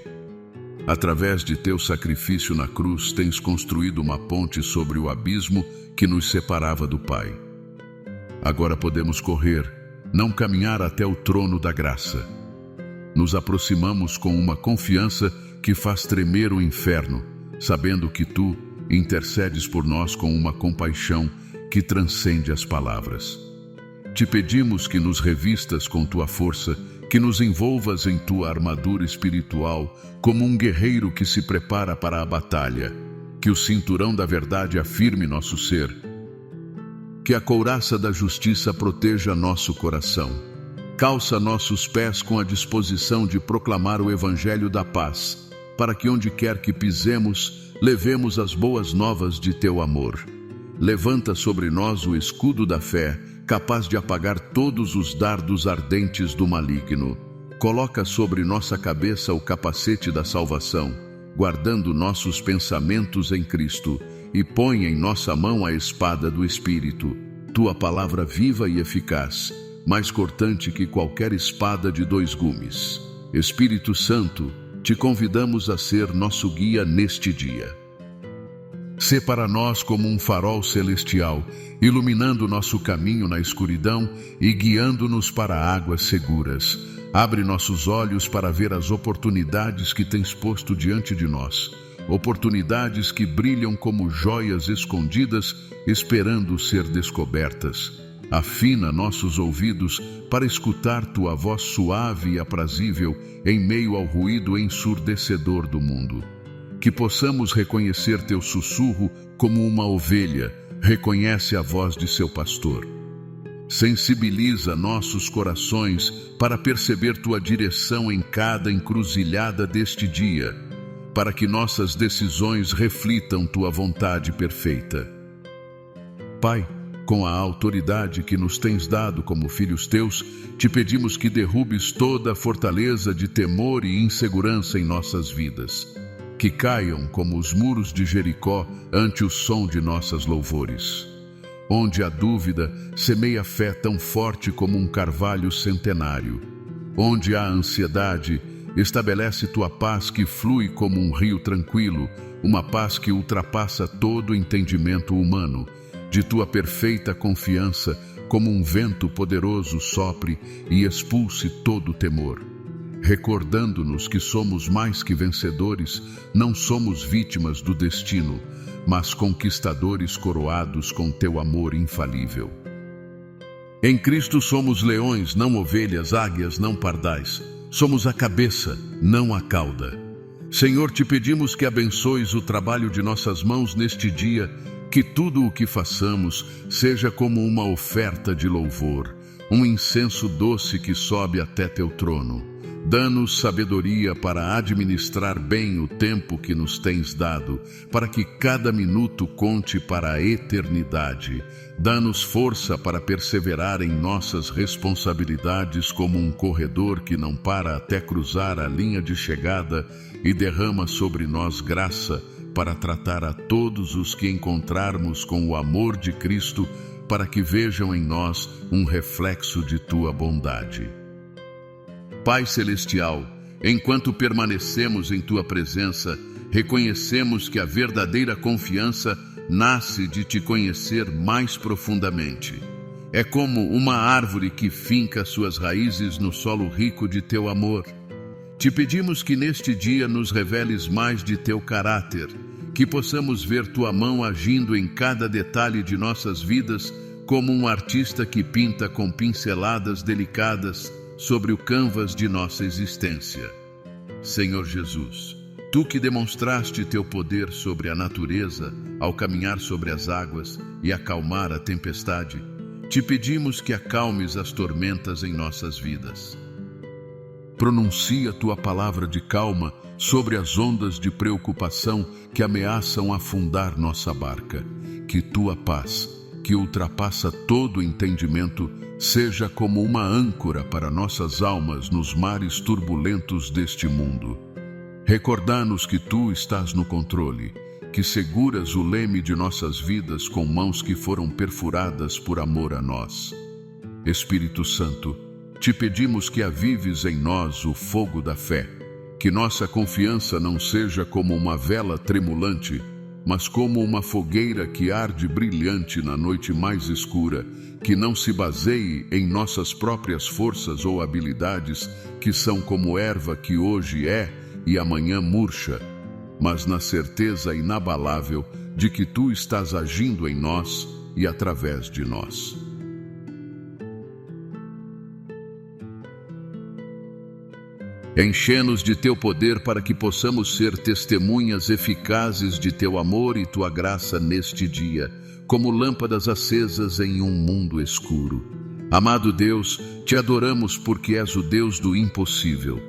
Através de teu sacrifício na cruz, tens construído uma ponte sobre o abismo que nos separava do Pai. Agora podemos correr, não caminhar até o trono da graça. Nos aproximamos com uma confiança que faz tremer o inferno, sabendo que tu intercedes por nós com uma compaixão que transcende as palavras. Te pedimos que nos revistas com tua força, que nos envolvas em tua armadura espiritual como um guerreiro que se prepara para a batalha, que o cinturão da verdade afirme nosso ser, que a couraça da justiça proteja nosso coração, Calça nossos pés com a disposição de proclamar o Evangelho da paz, para que onde quer que pisemos, levemos as boas novas de teu amor. Levanta sobre nós o escudo da fé, capaz de apagar todos os dardos ardentes do maligno. Coloca sobre nossa cabeça o capacete da salvação, guardando nossos pensamentos em Cristo, e põe em nossa mão a espada do Espírito, tua palavra viva e eficaz, mais cortante que qualquer espada de 2 gumes. Espírito Santo, te convidamos a ser nosso guia neste dia. Sê para nós como um farol celestial, iluminando nosso caminho na escuridão e guiando-nos para águas seguras. Abre nossos olhos para ver as oportunidades que tens posto diante de nós. Oportunidades que brilham como joias escondidas, esperando ser descobertas. Afina nossos ouvidos para escutar tua voz suave e aprazível em meio ao ruído ensurdecedor do mundo. Que possamos reconhecer teu sussurro como uma ovelha reconhece a voz de seu pastor. Sensibiliza nossos corações para perceber tua direção em cada encruzilhada deste dia, para que nossas decisões reflitam tua vontade perfeita. Pai, com a autoridade que nos tens dado como filhos teus, te pedimos que derrubes toda a fortaleza de temor e insegurança em nossas vidas. Que caiam como os muros de Jericó ante o som de nossas louvores. Onde a dúvida semeia fé tão forte como um carvalho centenário. Onde há ansiedade, estabelece tua paz que flui como um rio tranquilo, uma paz que ultrapassa todo entendimento humano. De tua perfeita confiança, como um vento poderoso sopre e expulse todo temor. Recordando-nos que somos mais que vencedores, não somos vítimas do destino, mas conquistadores coroados com teu amor infalível. Em Cristo somos leões, não ovelhas, águias, não pardais. Somos a cabeça, não a cauda. Senhor, te pedimos que abençoes o trabalho de nossas mãos neste dia, que tudo o que façamos seja como uma oferta de louvor, um incenso doce que sobe até teu trono. Dá-nos sabedoria para administrar bem o tempo que nos tens dado, para que cada minuto conte para a eternidade. Dá-nos força para perseverar em nossas responsabilidades como um corredor que não para até cruzar a linha de chegada e derrama sobre nós graça para tratar a todos os que encontrarmos com o amor de Cristo, para que vejam em nós um reflexo de tua bondade. Pai Celestial, enquanto permanecemos em tua presença, reconhecemos que a verdadeira confiança nasce de te conhecer mais profundamente. É como uma árvore que finca suas raízes no solo rico de teu amor. Te pedimos que neste dia nos reveles mais de teu caráter, que possamos ver tua mão agindo em cada detalhe de nossas vidas, como um artista que pinta com pinceladas delicadas sobre o canvas de nossa existência. Senhor Jesus, tu que demonstraste teu poder sobre a natureza ao caminhar sobre as águas e acalmar a tempestade, te pedimos que acalmes as tormentas em nossas vidas. Pronuncia tua palavra de calma sobre as ondas de preocupação que ameaçam afundar nossa barca. Que tua paz, que ultrapassa todo entendimento, seja como uma âncora para nossas almas nos mares turbulentos deste mundo. Recordar-nos que tu estás no controle, que seguras o leme de nossas vidas com mãos que foram perfuradas por amor a nós. Espírito Santo, te pedimos que avives em nós o fogo da fé, que nossa confiança não seja como uma vela tremulante, mas como uma fogueira que arde brilhante na noite mais escura, que não se baseie em nossas próprias forças ou habilidades, que são como erva que hoje é e amanhã murcha, mas na certeza inabalável de que tu estás agindo em nós e através de nós. Enche-nos de teu poder para que possamos ser testemunhas eficazes de teu amor e tua graça neste dia, como lâmpadas acesas em um mundo escuro. Amado Deus, te adoramos porque és o Deus do impossível.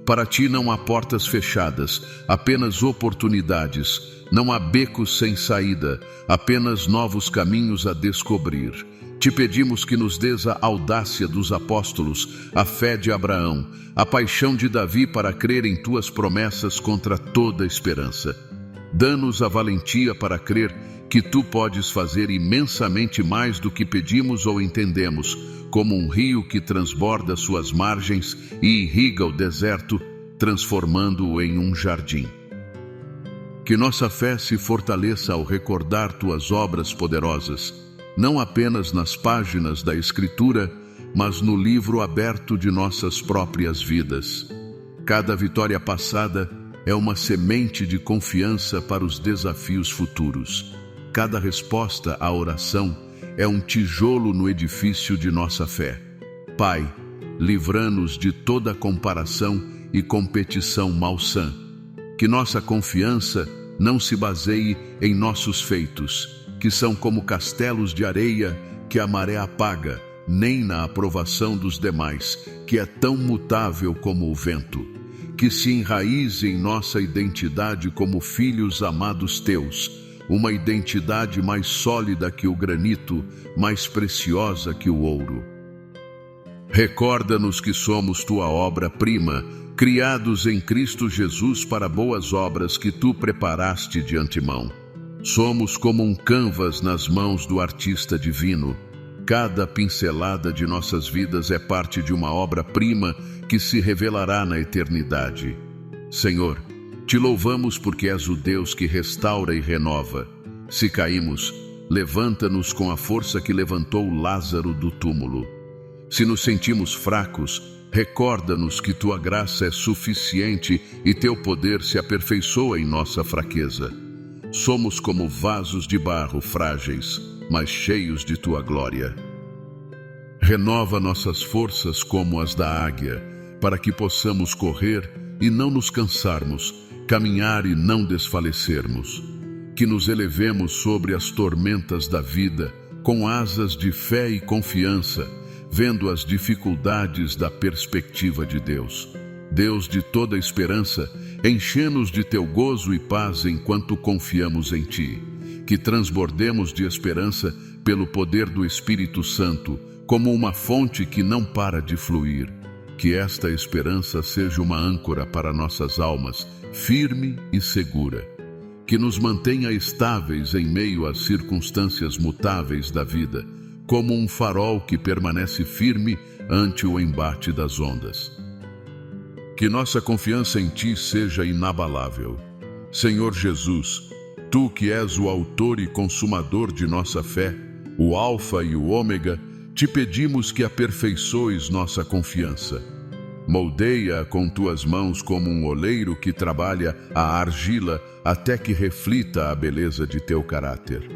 Para ti não há portas fechadas, apenas oportunidades. Não há becos sem saída, apenas novos caminhos a descobrir. Te pedimos que nos dês a audácia dos apóstolos, a fé de Abraão, a paixão de Davi para crer em tuas promessas contra toda esperança. Dá-nos a valentia para crer que tu podes fazer imensamente mais do que pedimos ou entendemos, como um rio que transborda suas margens e irriga o deserto, transformando-o em um jardim. Que nossa fé se fortaleça ao recordar tuas obras poderosas, não apenas nas páginas da Escritura, mas no livro aberto de nossas próprias vidas. Cada vitória passada é uma semente de confiança para os desafios futuros. Cada resposta à oração é um tijolo no edifício de nossa fé. Pai, livra-nos de toda comparação e competição malsã. Que nossa confiança não se baseie em nossos feitos, que são como castelos de areia que a maré apaga, nem na aprovação dos demais, que é tão mutável como o vento. Que se enraize em nossa identidade como filhos amados teus, uma identidade mais sólida que o granito, mais preciosa que o ouro. Recorda-nos que somos tua obra-prima, criados em Cristo Jesus para boas obras que tu preparaste de antemão. Somos como um canvas nas mãos do artista divino. Cada pincelada de nossas vidas é parte de uma obra-prima que se revelará na eternidade. Senhor, te louvamos porque és o Deus que restaura e renova. Se caímos, levanta-nos com a força que levantou Lázaro do túmulo. Se nos sentimos fracos, recorda-nos que tua graça é suficiente e teu poder se aperfeiçoa em nossa fraqueza. Somos como vasos de barro frágeis, mas cheios de tua glória. Renova nossas forças como as da águia, para que possamos correr e não nos cansarmos, caminhar e não desfalecermos. Que nos elevemos sobre as tormentas da vida, com asas de fé e confiança, vendo as dificuldades da perspectiva de Deus. Deus de toda esperança, enche-nos de teu gozo e paz enquanto confiamos em ti. Que transbordemos de esperança pelo poder do Espírito Santo, como uma fonte que não para de fluir. Que esta esperança seja uma âncora para nossas almas, firme e segura. Que nos mantenha estáveis em meio às circunstâncias mutáveis da vida, como um farol que permanece firme ante o embate das ondas. Que nossa confiança em ti seja inabalável. Senhor Jesus, tu que és o autor e consumador de nossa fé, o Alfa e o Ômega, te pedimos que aperfeiçoes nossa confiança. Moldeia-a com tuas mãos como um oleiro que trabalha a argila até que reflita a beleza de teu caráter.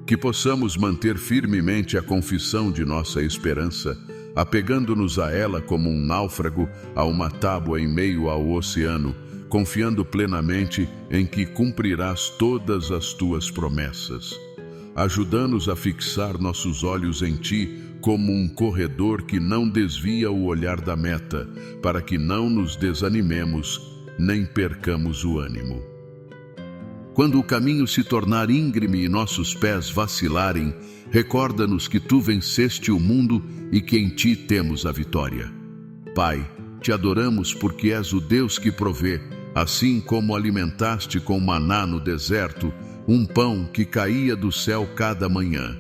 Que possamos manter firmemente a confissão de nossa esperança, apegando-nos a ela como um náufrago a uma tábua em meio ao oceano, confiando plenamente em que cumprirás todas as tuas promessas. Ajuda-nos a fixar nossos olhos em ti como um corredor que não desvia o olhar da meta, para que não nos desanimemos nem percamos o ânimo. Quando o caminho se tornar íngreme e nossos pés vacilarem, recorda-nos que tu venceste o mundo e que em ti temos a vitória. Pai, te adoramos porque és o Deus que provê, assim como alimentaste com maná no deserto, um pão que caía do céu cada manhã.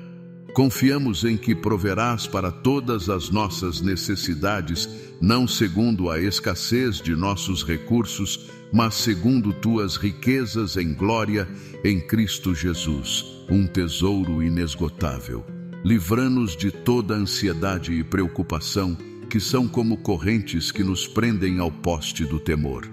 Confiamos em que proverás para todas as nossas necessidades, não segundo a escassez de nossos recursos, mas segundo tuas riquezas em glória em Cristo Jesus, um tesouro inesgotável. Livra-nos de toda ansiedade e preocupação, que são como correntes que nos prendem ao poste do temor.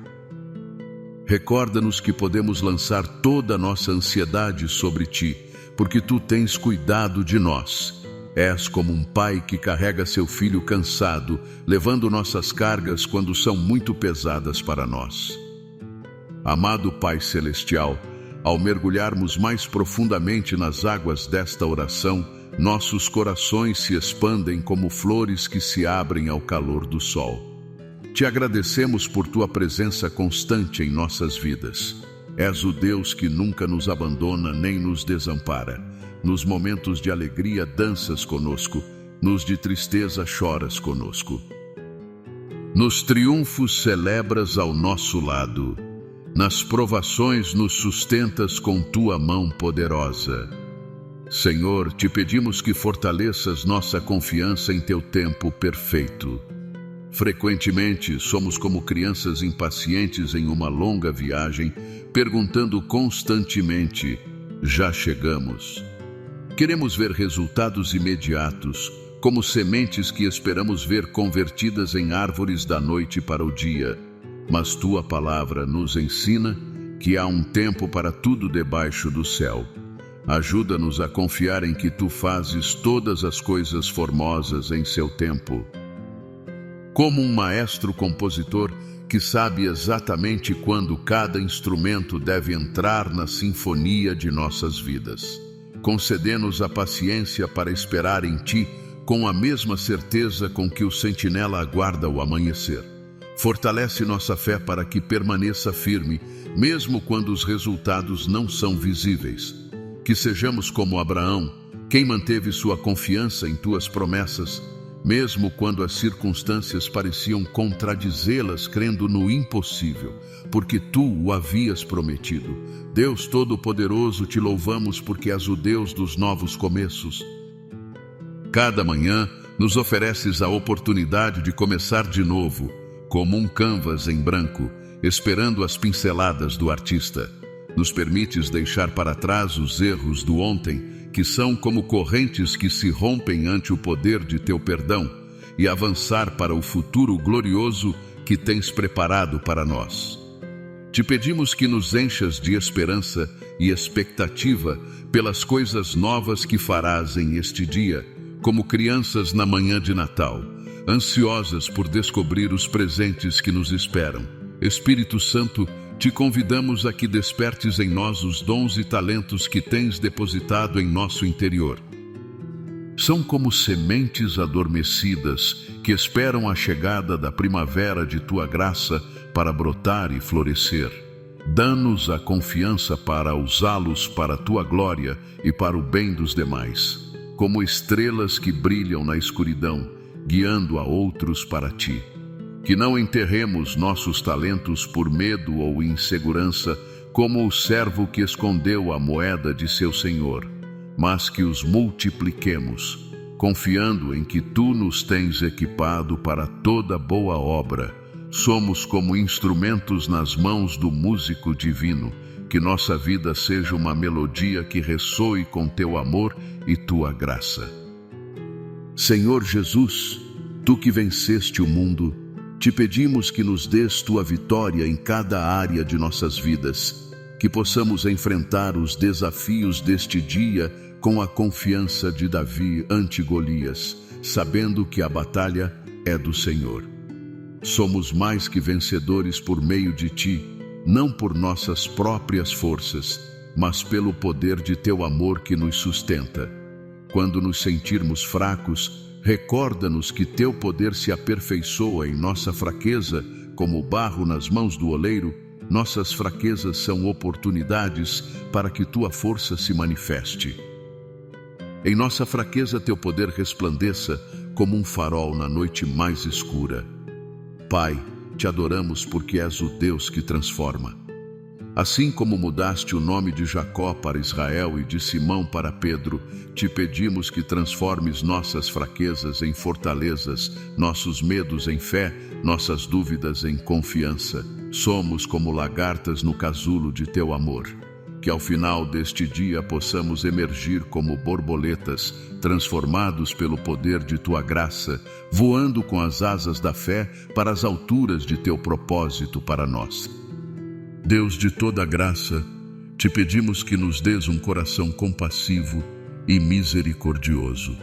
Recorda-nos que podemos lançar toda a nossa ansiedade sobre ti, porque tu tens cuidado de nós. És como um pai que carrega seu filho cansado, levando nossas cargas quando são muito pesadas para nós. Amado Pai Celestial, ao mergulharmos mais profundamente nas águas desta oração, nossos corações se expandem como flores que se abrem ao calor do sol. Te agradecemos por tua presença constante em nossas vidas. És o Deus que nunca nos abandona nem nos desampara. Nos momentos de alegria danças conosco, nos de tristeza choras conosco. Nos triunfos celebras ao nosso lado, nas provações nos sustentas com tua mão poderosa. Senhor, te pedimos que fortaleças nossa confiança em teu tempo perfeito. Frequentemente somos como crianças impacientes em uma longa viagem, perguntando constantemente: já chegamos? Queremos ver resultados imediatos, como sementes que esperamos ver convertidas em árvores da noite para o dia. Mas tua palavra nos ensina que há um tempo para tudo debaixo do céu. Ajuda-nos a confiar em que tu fazes todas as coisas formosas em seu tempo. Como um maestro compositor que sabe exatamente quando cada instrumento deve entrar na sinfonia de nossas vidas. Concedê-nos a paciência para esperar em ti com a mesma certeza com que o sentinela aguarda o amanhecer. Fortalece nossa fé para que permaneça firme, mesmo quando os resultados não são visíveis. Que sejamos como Abraão, quem manteve sua confiança em tuas promessas, mesmo quando as circunstâncias pareciam contradizê-las, crendo no impossível, porque tu o havias prometido. Deus Todo-Poderoso, te louvamos porque és o Deus dos novos começos. Cada manhã nos ofereces a oportunidade de começar de novo, como um canvas em branco, esperando as pinceladas do artista. Nos permites deixar para trás os erros do ontem, que são como correntes que se rompem ante o poder de teu perdão, e avançar para o futuro glorioso que tens preparado para nós. Te pedimos que nos enchas de esperança e expectativa pelas coisas novas que farás em este dia, como crianças na manhã de Natal, ansiosas por descobrir os presentes que nos esperam. Espírito Santo, te convidamos a que despertes em nós os dons e talentos que tens depositado em nosso interior. São como sementes adormecidas que esperam a chegada da primavera de tua graça para brotar e florescer. Dá-nos a confiança para usá-los para a tua glória e para o bem dos demais, como estrelas que brilham na escuridão, guiando a outros para ti. Que não enterremos nossos talentos por medo ou insegurança, como o servo que escondeu a moeda de seu senhor, mas que os multipliquemos, confiando em que tu nos tens equipado para toda boa obra. Somos como instrumentos nas mãos do músico divino, que nossa vida seja uma melodia que ressoe com teu amor e tua graça. Senhor Jesus, tu que venceste o mundo, te pedimos que nos dês tua vitória em cada área de nossas vidas, que possamos enfrentar os desafios deste dia com a confiança de Davi ante Golias, sabendo que a batalha é do Senhor. Somos mais que vencedores por meio de ti, não por nossas próprias forças, mas pelo poder de teu amor que nos sustenta. Quando nos sentirmos fracos, recorda-nos que teu poder se aperfeiçoa em nossa fraqueza, como o barro nas mãos do oleiro. Nossas fraquezas são oportunidades para que tua força se manifeste. Em nossa fraqueza teu poder resplandeça como um farol na noite mais escura. Pai, te adoramos porque és o Deus que transforma. Assim como mudaste o nome de Jacó para Israel e de Simão para Pedro, te pedimos que transformes nossas fraquezas em fortalezas, nossos medos em fé, nossas dúvidas em confiança. Somos como lagartas no casulo de teu amor. Que ao final deste dia possamos emergir como borboletas, transformados pelo poder de tua graça, voando com as asas da fé para as alturas de teu propósito para nós. Deus de toda graça, te pedimos que nos dês um coração compassivo e misericordioso.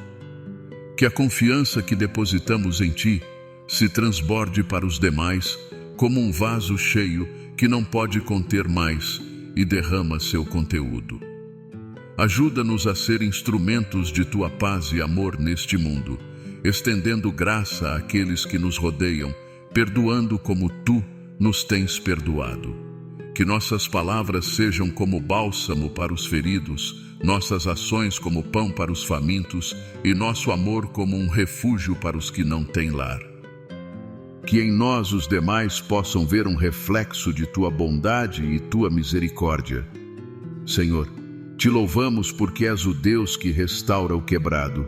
Que a confiança que depositamos em ti se transborde para os demais como um vaso cheio que não pode conter mais e derrama seu conteúdo. Ajuda-nos a ser instrumentos de tua paz e amor neste mundo, estendendo graça àqueles que nos rodeiam, perdoando como tu nos tens perdoado. Que nossas palavras sejam como bálsamo para os feridos, nossas ações como pão para os famintos e nosso amor como um refúgio para os que não têm lar. Que em nós os demais possam ver um reflexo de tua bondade e tua misericórdia. Senhor, te louvamos porque és o Deus que restaura o quebrado.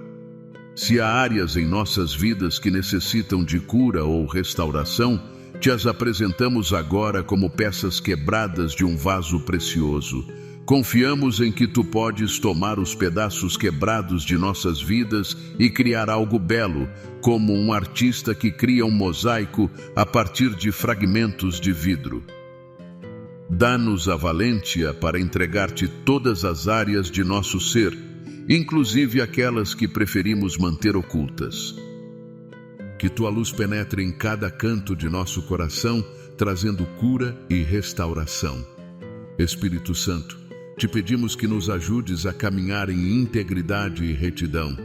Se há áreas em nossas vidas que necessitam de cura ou restauração, te as apresentamos agora como peças quebradas de um vaso precioso. Confiamos em que tu podes tomar os pedaços quebrados de nossas vidas e criar algo belo, como um artista que cria um mosaico a partir de fragmentos de vidro. Dá-nos a valentia para entregar-te todas as áreas de nosso ser, inclusive aquelas que preferimos manter ocultas. Que tua luz penetre em cada canto de nosso coração, trazendo cura e restauração. Espírito Santo, te pedimos que nos ajudes a caminhar em integridade e retidão.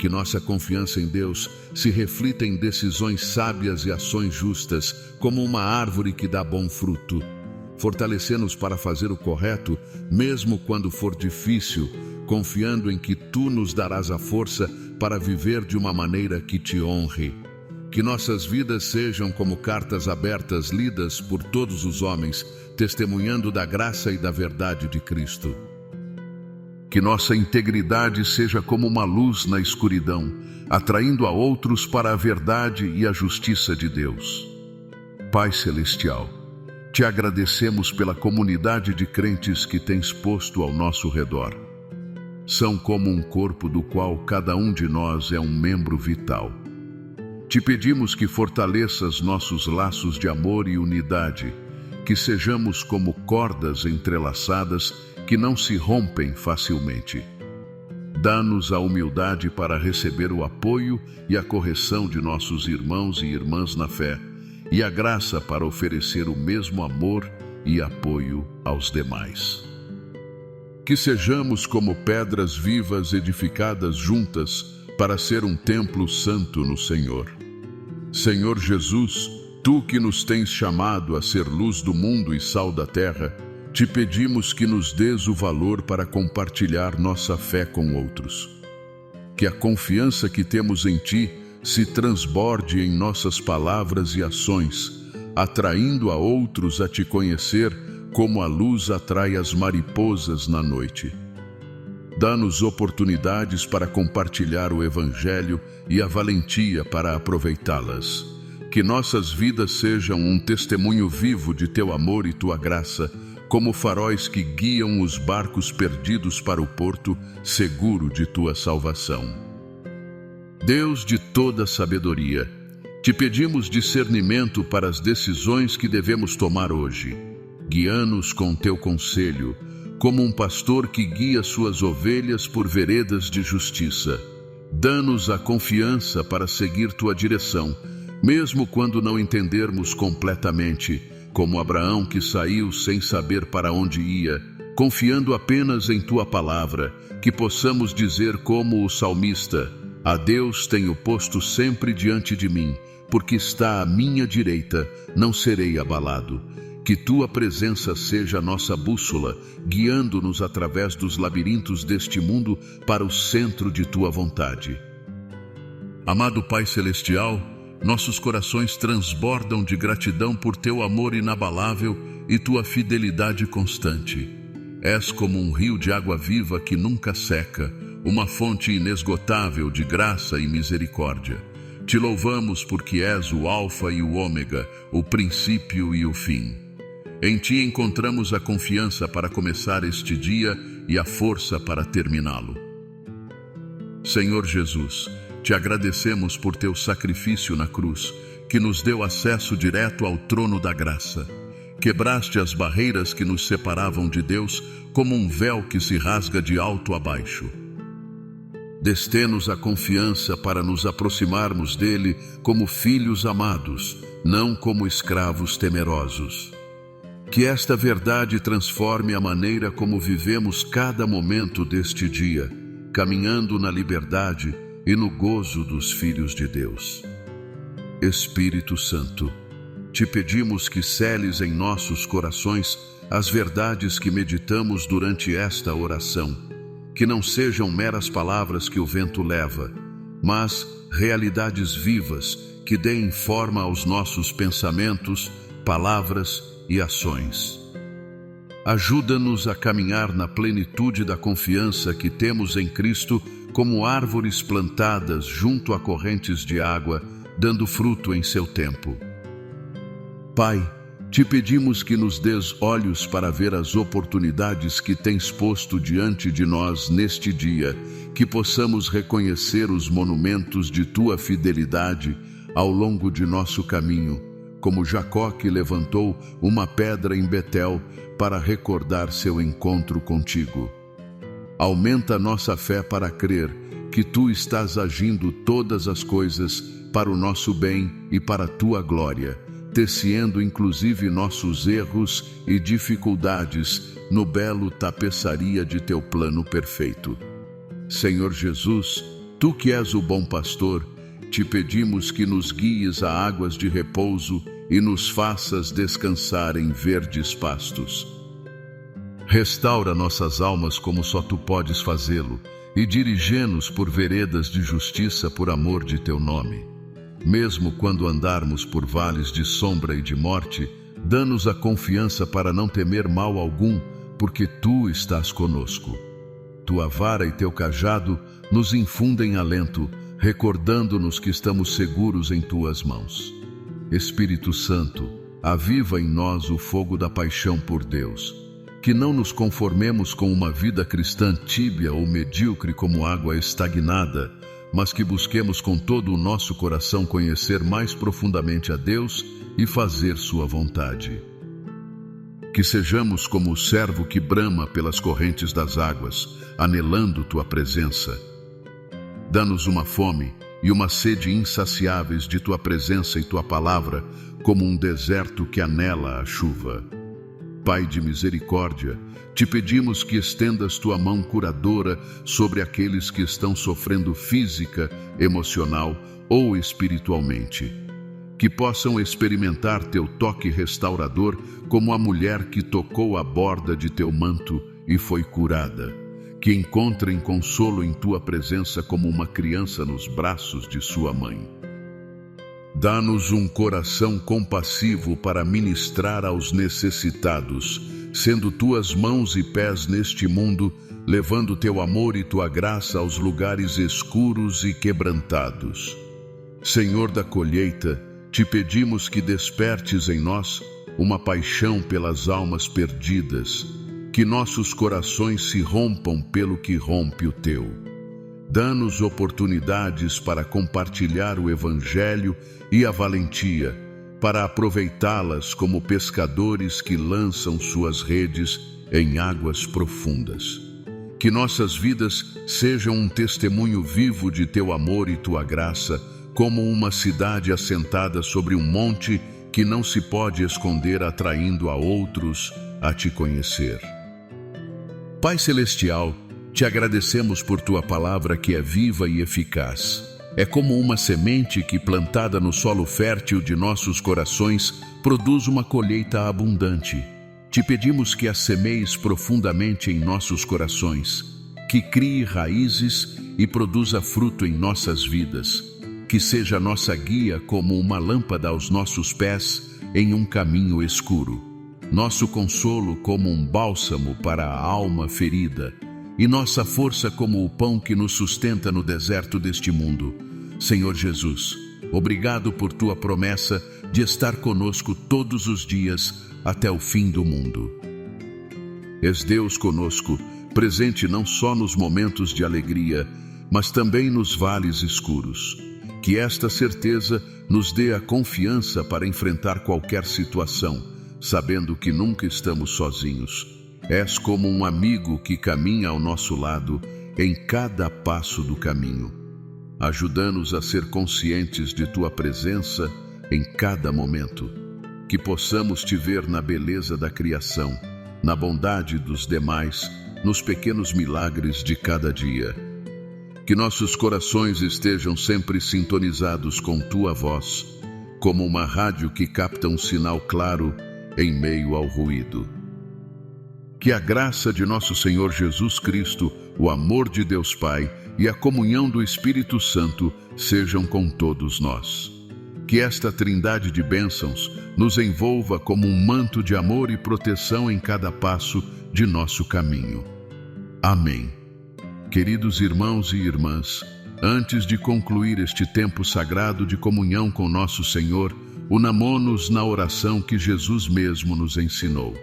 Que nossa confiança em Deus se reflita em decisões sábias e ações justas, como uma árvore que dá bom fruto. Fortalecê-nos para fazer o correto, mesmo quando for difícil, confiando em que tu nos darás a força para viver de uma maneira que te honre. Que nossas vidas sejam como cartas abertas lidas por todos os homens, testemunhando da graça e da verdade de Cristo. Que nossa integridade seja como uma luz na escuridão, atraindo a outros para a verdade e a justiça de Deus. Pai Celestial, te agradecemos pela comunidade de crentes que tens posto ao nosso redor. São como um corpo do qual cada um de nós é um membro vital. Te pedimos que fortaleças nossos laços de amor e unidade, que sejamos como cordas entrelaçadas que não se rompem facilmente. Dá-nos a humildade para receber o apoio e a correção de nossos irmãos e irmãs na fé, e a graça para oferecer o mesmo amor e apoio aos demais. Que sejamos como pedras vivas edificadas juntas para ser um templo santo no Senhor. Senhor Jesus, tu que nos tens chamado a ser luz do mundo e sal da terra, te pedimos que nos dês o valor para compartilhar nossa fé com outros. Que a confiança que temos em ti se transborde em nossas palavras e ações, atraindo a outros a te conhecer como a luz atrai as mariposas na noite. Dá-nos oportunidades para compartilhar o Evangelho e a valentia para aproveitá-las. Que nossas vidas sejam um testemunho vivo de teu amor e tua graça, como faróis que guiam os barcos perdidos para o porto seguro de tua salvação. Deus de toda sabedoria, te pedimos discernimento para as decisões que devemos tomar hoje. Guia-nos com teu conselho, como um pastor que guia suas ovelhas por veredas de justiça. Dá-nos a confiança para seguir tua direção, mesmo quando não entendermos completamente, como Abraão que saiu sem saber para onde ia, confiando apenas em tua palavra, que possamos dizer como o salmista: a Deus tenho posto sempre diante de mim, porque está à minha direita, não serei abalado. Que tua presença seja nossa bússola, guiando-nos através dos labirintos deste mundo para o centro de tua vontade. Amado Pai Celestial, nossos corações transbordam de gratidão por teu amor inabalável e tua fidelidade constante. És como um rio de água viva que nunca seca, uma fonte inesgotável de graça e misericórdia. Te louvamos porque és o Alfa e o Ômega, o princípio e o fim. Em ti encontramos a confiança para começar este dia e a força para terminá-lo. Senhor Jesus, te agradecemos por teu sacrifício na cruz, que nos deu acesso direto ao trono da graça. Quebraste as barreiras que nos separavam de Deus como um véu que se rasga de alto a baixo. Dê-nos a confiança para nos aproximarmos dele como filhos amados, não como escravos temerosos. Que esta verdade transforme a maneira como vivemos cada momento deste dia, caminhando na liberdade e no gozo dos filhos de Deus. Espírito Santo, te pedimos que seles em nossos corações as verdades que meditamos durante esta oração, que não sejam meras palavras que o vento leva, mas realidades vivas que deem forma aos nossos pensamentos, palavras e ações. Ajuda-nos a caminhar na plenitude da confiança que temos em Cristo como árvores plantadas junto a correntes de água, dando fruto em seu tempo. Pai, te pedimos que nos dês olhos para ver as oportunidades que tens posto diante de nós neste dia, que possamos reconhecer os monumentos de tua fidelidade ao longo de nosso caminho, como Jacó que levantou uma pedra em Betel para recordar seu encontro contigo. Aumenta nossa fé para crer que tu estás agindo todas as coisas para o nosso bem e para a tua glória, tecendo inclusive nossos erros e dificuldades no belo tapeçaria de teu plano perfeito. Senhor Jesus, tu que és o bom pastor, te pedimos que nos guies a águas de repouso e nos faças descansar em verdes pastos. Restaura nossas almas como só tu podes fazê-lo, e dirige-nos por veredas de justiça por amor de teu nome. Mesmo quando andarmos por vales de sombra e de morte, dá-nos a confiança para não temer mal algum, porque tu estás conosco. Tua vara e teu cajado nos infundem alento, recordando-nos que estamos seguros em tuas mãos. Espírito Santo, aviva em nós o fogo da paixão por Deus. Que não nos conformemos com uma vida cristã tíbia ou medíocre como água estagnada, mas que busquemos com todo o nosso coração conhecer mais profundamente a Deus e fazer sua vontade. Que sejamos como o servo que brama pelas correntes das águas, anelando tua presença. Dá-nos uma fome e uma sede insaciáveis de tua presença e tua palavra, como um deserto que anela a chuva. Pai de misericórdia, te pedimos que estendas tua mão curadora sobre aqueles que estão sofrendo física, emocional ou espiritualmente. Que possam experimentar teu toque restaurador como a mulher que tocou a borda de teu manto e foi curada. Que encontrem consolo em tua presença como uma criança nos braços de sua mãe. Dá-nos um coração compassivo para ministrar aos necessitados, sendo tuas mãos e pés neste mundo, levando teu amor e tua graça aos lugares escuros e quebrantados. Senhor da colheita, te pedimos que despertes em nós uma paixão pelas almas perdidas, que nossos corações se rompam pelo que rompe o teu. Dá-nos oportunidades para compartilhar o Evangelho e a valentia, para aproveitá-las como pescadores que lançam suas redes em águas profundas. Que nossas vidas sejam um testemunho vivo de teu amor e tua graça, como uma cidade assentada sobre um monte que não se pode esconder, atraindo a outros a te conhecer. Pai Celestial, te agradecemos por tua palavra que é viva e eficaz. É como uma semente que, plantada no solo fértil de nossos corações, produz uma colheita abundante. Te pedimos que a semeies profundamente em nossos corações, que crie raízes e produza fruto em nossas vidas, que seja nossa guia como uma lâmpada aos nossos pés em um caminho escuro, nosso consolo como um bálsamo para a alma ferida, e nossa força como o pão que nos sustenta no deserto deste mundo. Senhor Jesus, obrigado por tua promessa de estar conosco todos os dias até o fim do mundo. És Deus conosco, presente não só nos momentos de alegria, mas também nos vales escuros. Que esta certeza nos dê a confiança para enfrentar qualquer situação, sabendo que nunca estamos sozinhos. És como um amigo que caminha ao nosso lado em cada passo do caminho. Ajuda-nos a ser conscientes de tua presença em cada momento. que possamos te ver na beleza da criação, na bondade dos demais, nos pequenos milagres de cada dia. Que nossos corações estejam sempre sintonizados com tua voz, como uma rádio que capta um sinal claro em meio ao ruído. Que a graça de nosso Senhor Jesus Cristo, o amor de Deus Pai e a comunhão do Espírito Santo sejam com todos nós. Que esta trindade de bênçãos nos envolva como um manto de amor e proteção em cada passo de nosso caminho. Amém. Queridos irmãos e irmãs, antes de concluir este tempo sagrado de comunhão com nosso Senhor, unamo-nos na oração que Jesus mesmo nos ensinou.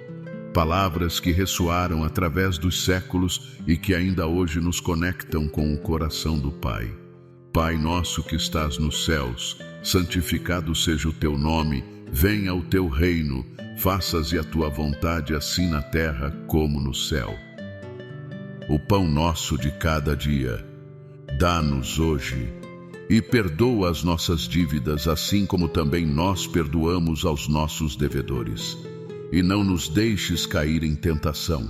Palavras que ressoaram através dos séculos e que ainda hoje nos conectam com o coração do Pai. Pai nosso que estás nos céus, santificado seja o teu nome, venha o teu reino, faças-se a tua vontade assim na terra como no céu. O pão nosso de cada dia, dá-nos hoje, e perdoa as nossas dívidas, assim como também nós perdoamos aos nossos devedores. E não nos deixes cair em tentação,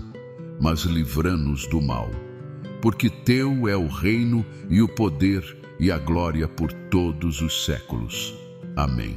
mas livra-nos do mal. Porque teu é o reino e o poder e a glória por todos os séculos. Amém.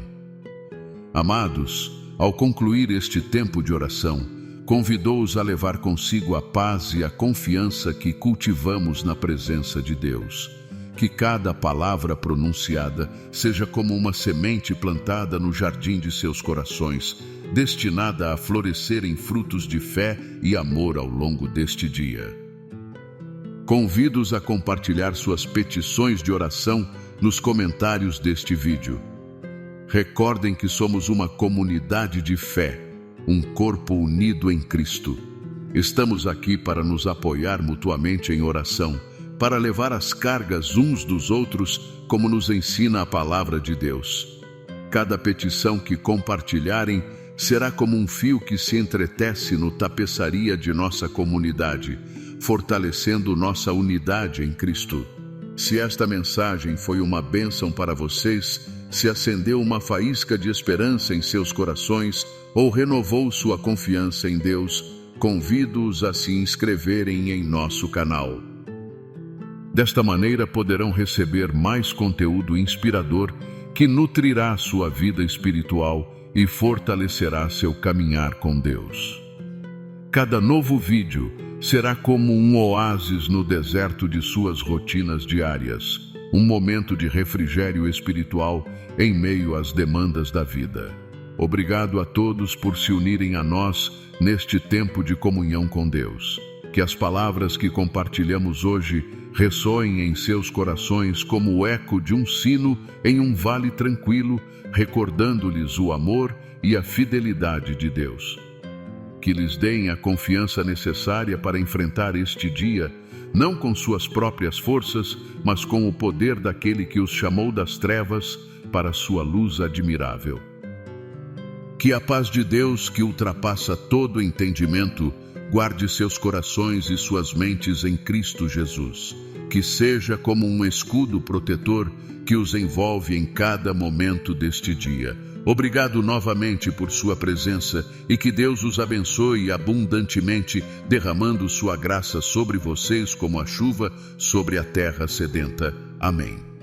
Amados, ao concluir este tempo de oração, convidou-os a levar consigo a paz e a confiança que cultivamos na presença de Deus. Que cada palavra pronunciada seja como uma semente plantada no jardim de seus corações, destinada a florescer em frutos de fé e amor ao longo deste dia. Convido-os a compartilhar suas petições de oração nos comentários deste vídeo. Recordem que somos uma comunidade de fé, um corpo unido em Cristo. Estamos aqui para nos apoiar mutuamente em oração, para levar as cargas uns dos outros, como nos ensina a palavra de Deus. Cada petição que compartilharem será como um fio que se entretece no tapeçaria de nossa comunidade, fortalecendo nossa unidade em Cristo. Se esta mensagem foi uma bênção para vocês, se acendeu uma faísca de esperança em seus corações ou renovou sua confiança em Deus, convido-os a se inscreverem em nosso canal. Desta maneira poderão receber mais conteúdo inspirador que nutrirá sua vida espiritual e fortalecerá seu caminhar com Deus. Cada novo vídeo será como um oásis no deserto de suas rotinas diárias, um momento de refrigério espiritual em meio às demandas da vida. Obrigado a todos por se unirem a nós neste tempo de comunhão com Deus. Que as palavras que compartilhamos hoje ressoem em seus corações como o eco de um sino em um vale tranquilo, recordando-lhes o amor e a fidelidade de Deus. Que lhes deem a confiança necessária para enfrentar este dia, não com suas próprias forças, mas com o poder daquele que os chamou das trevas para sua luz admirável. Que a paz de Deus, que ultrapassa todo entendimento, guarde seus corações e suas mentes em Cristo Jesus. Que seja como um escudo protetor que os envolve em cada momento deste dia. Obrigado novamente por sua presença e que Deus os abençoe abundantemente, derramando sua graça sobre vocês como a chuva sobre a terra sedenta. Amém.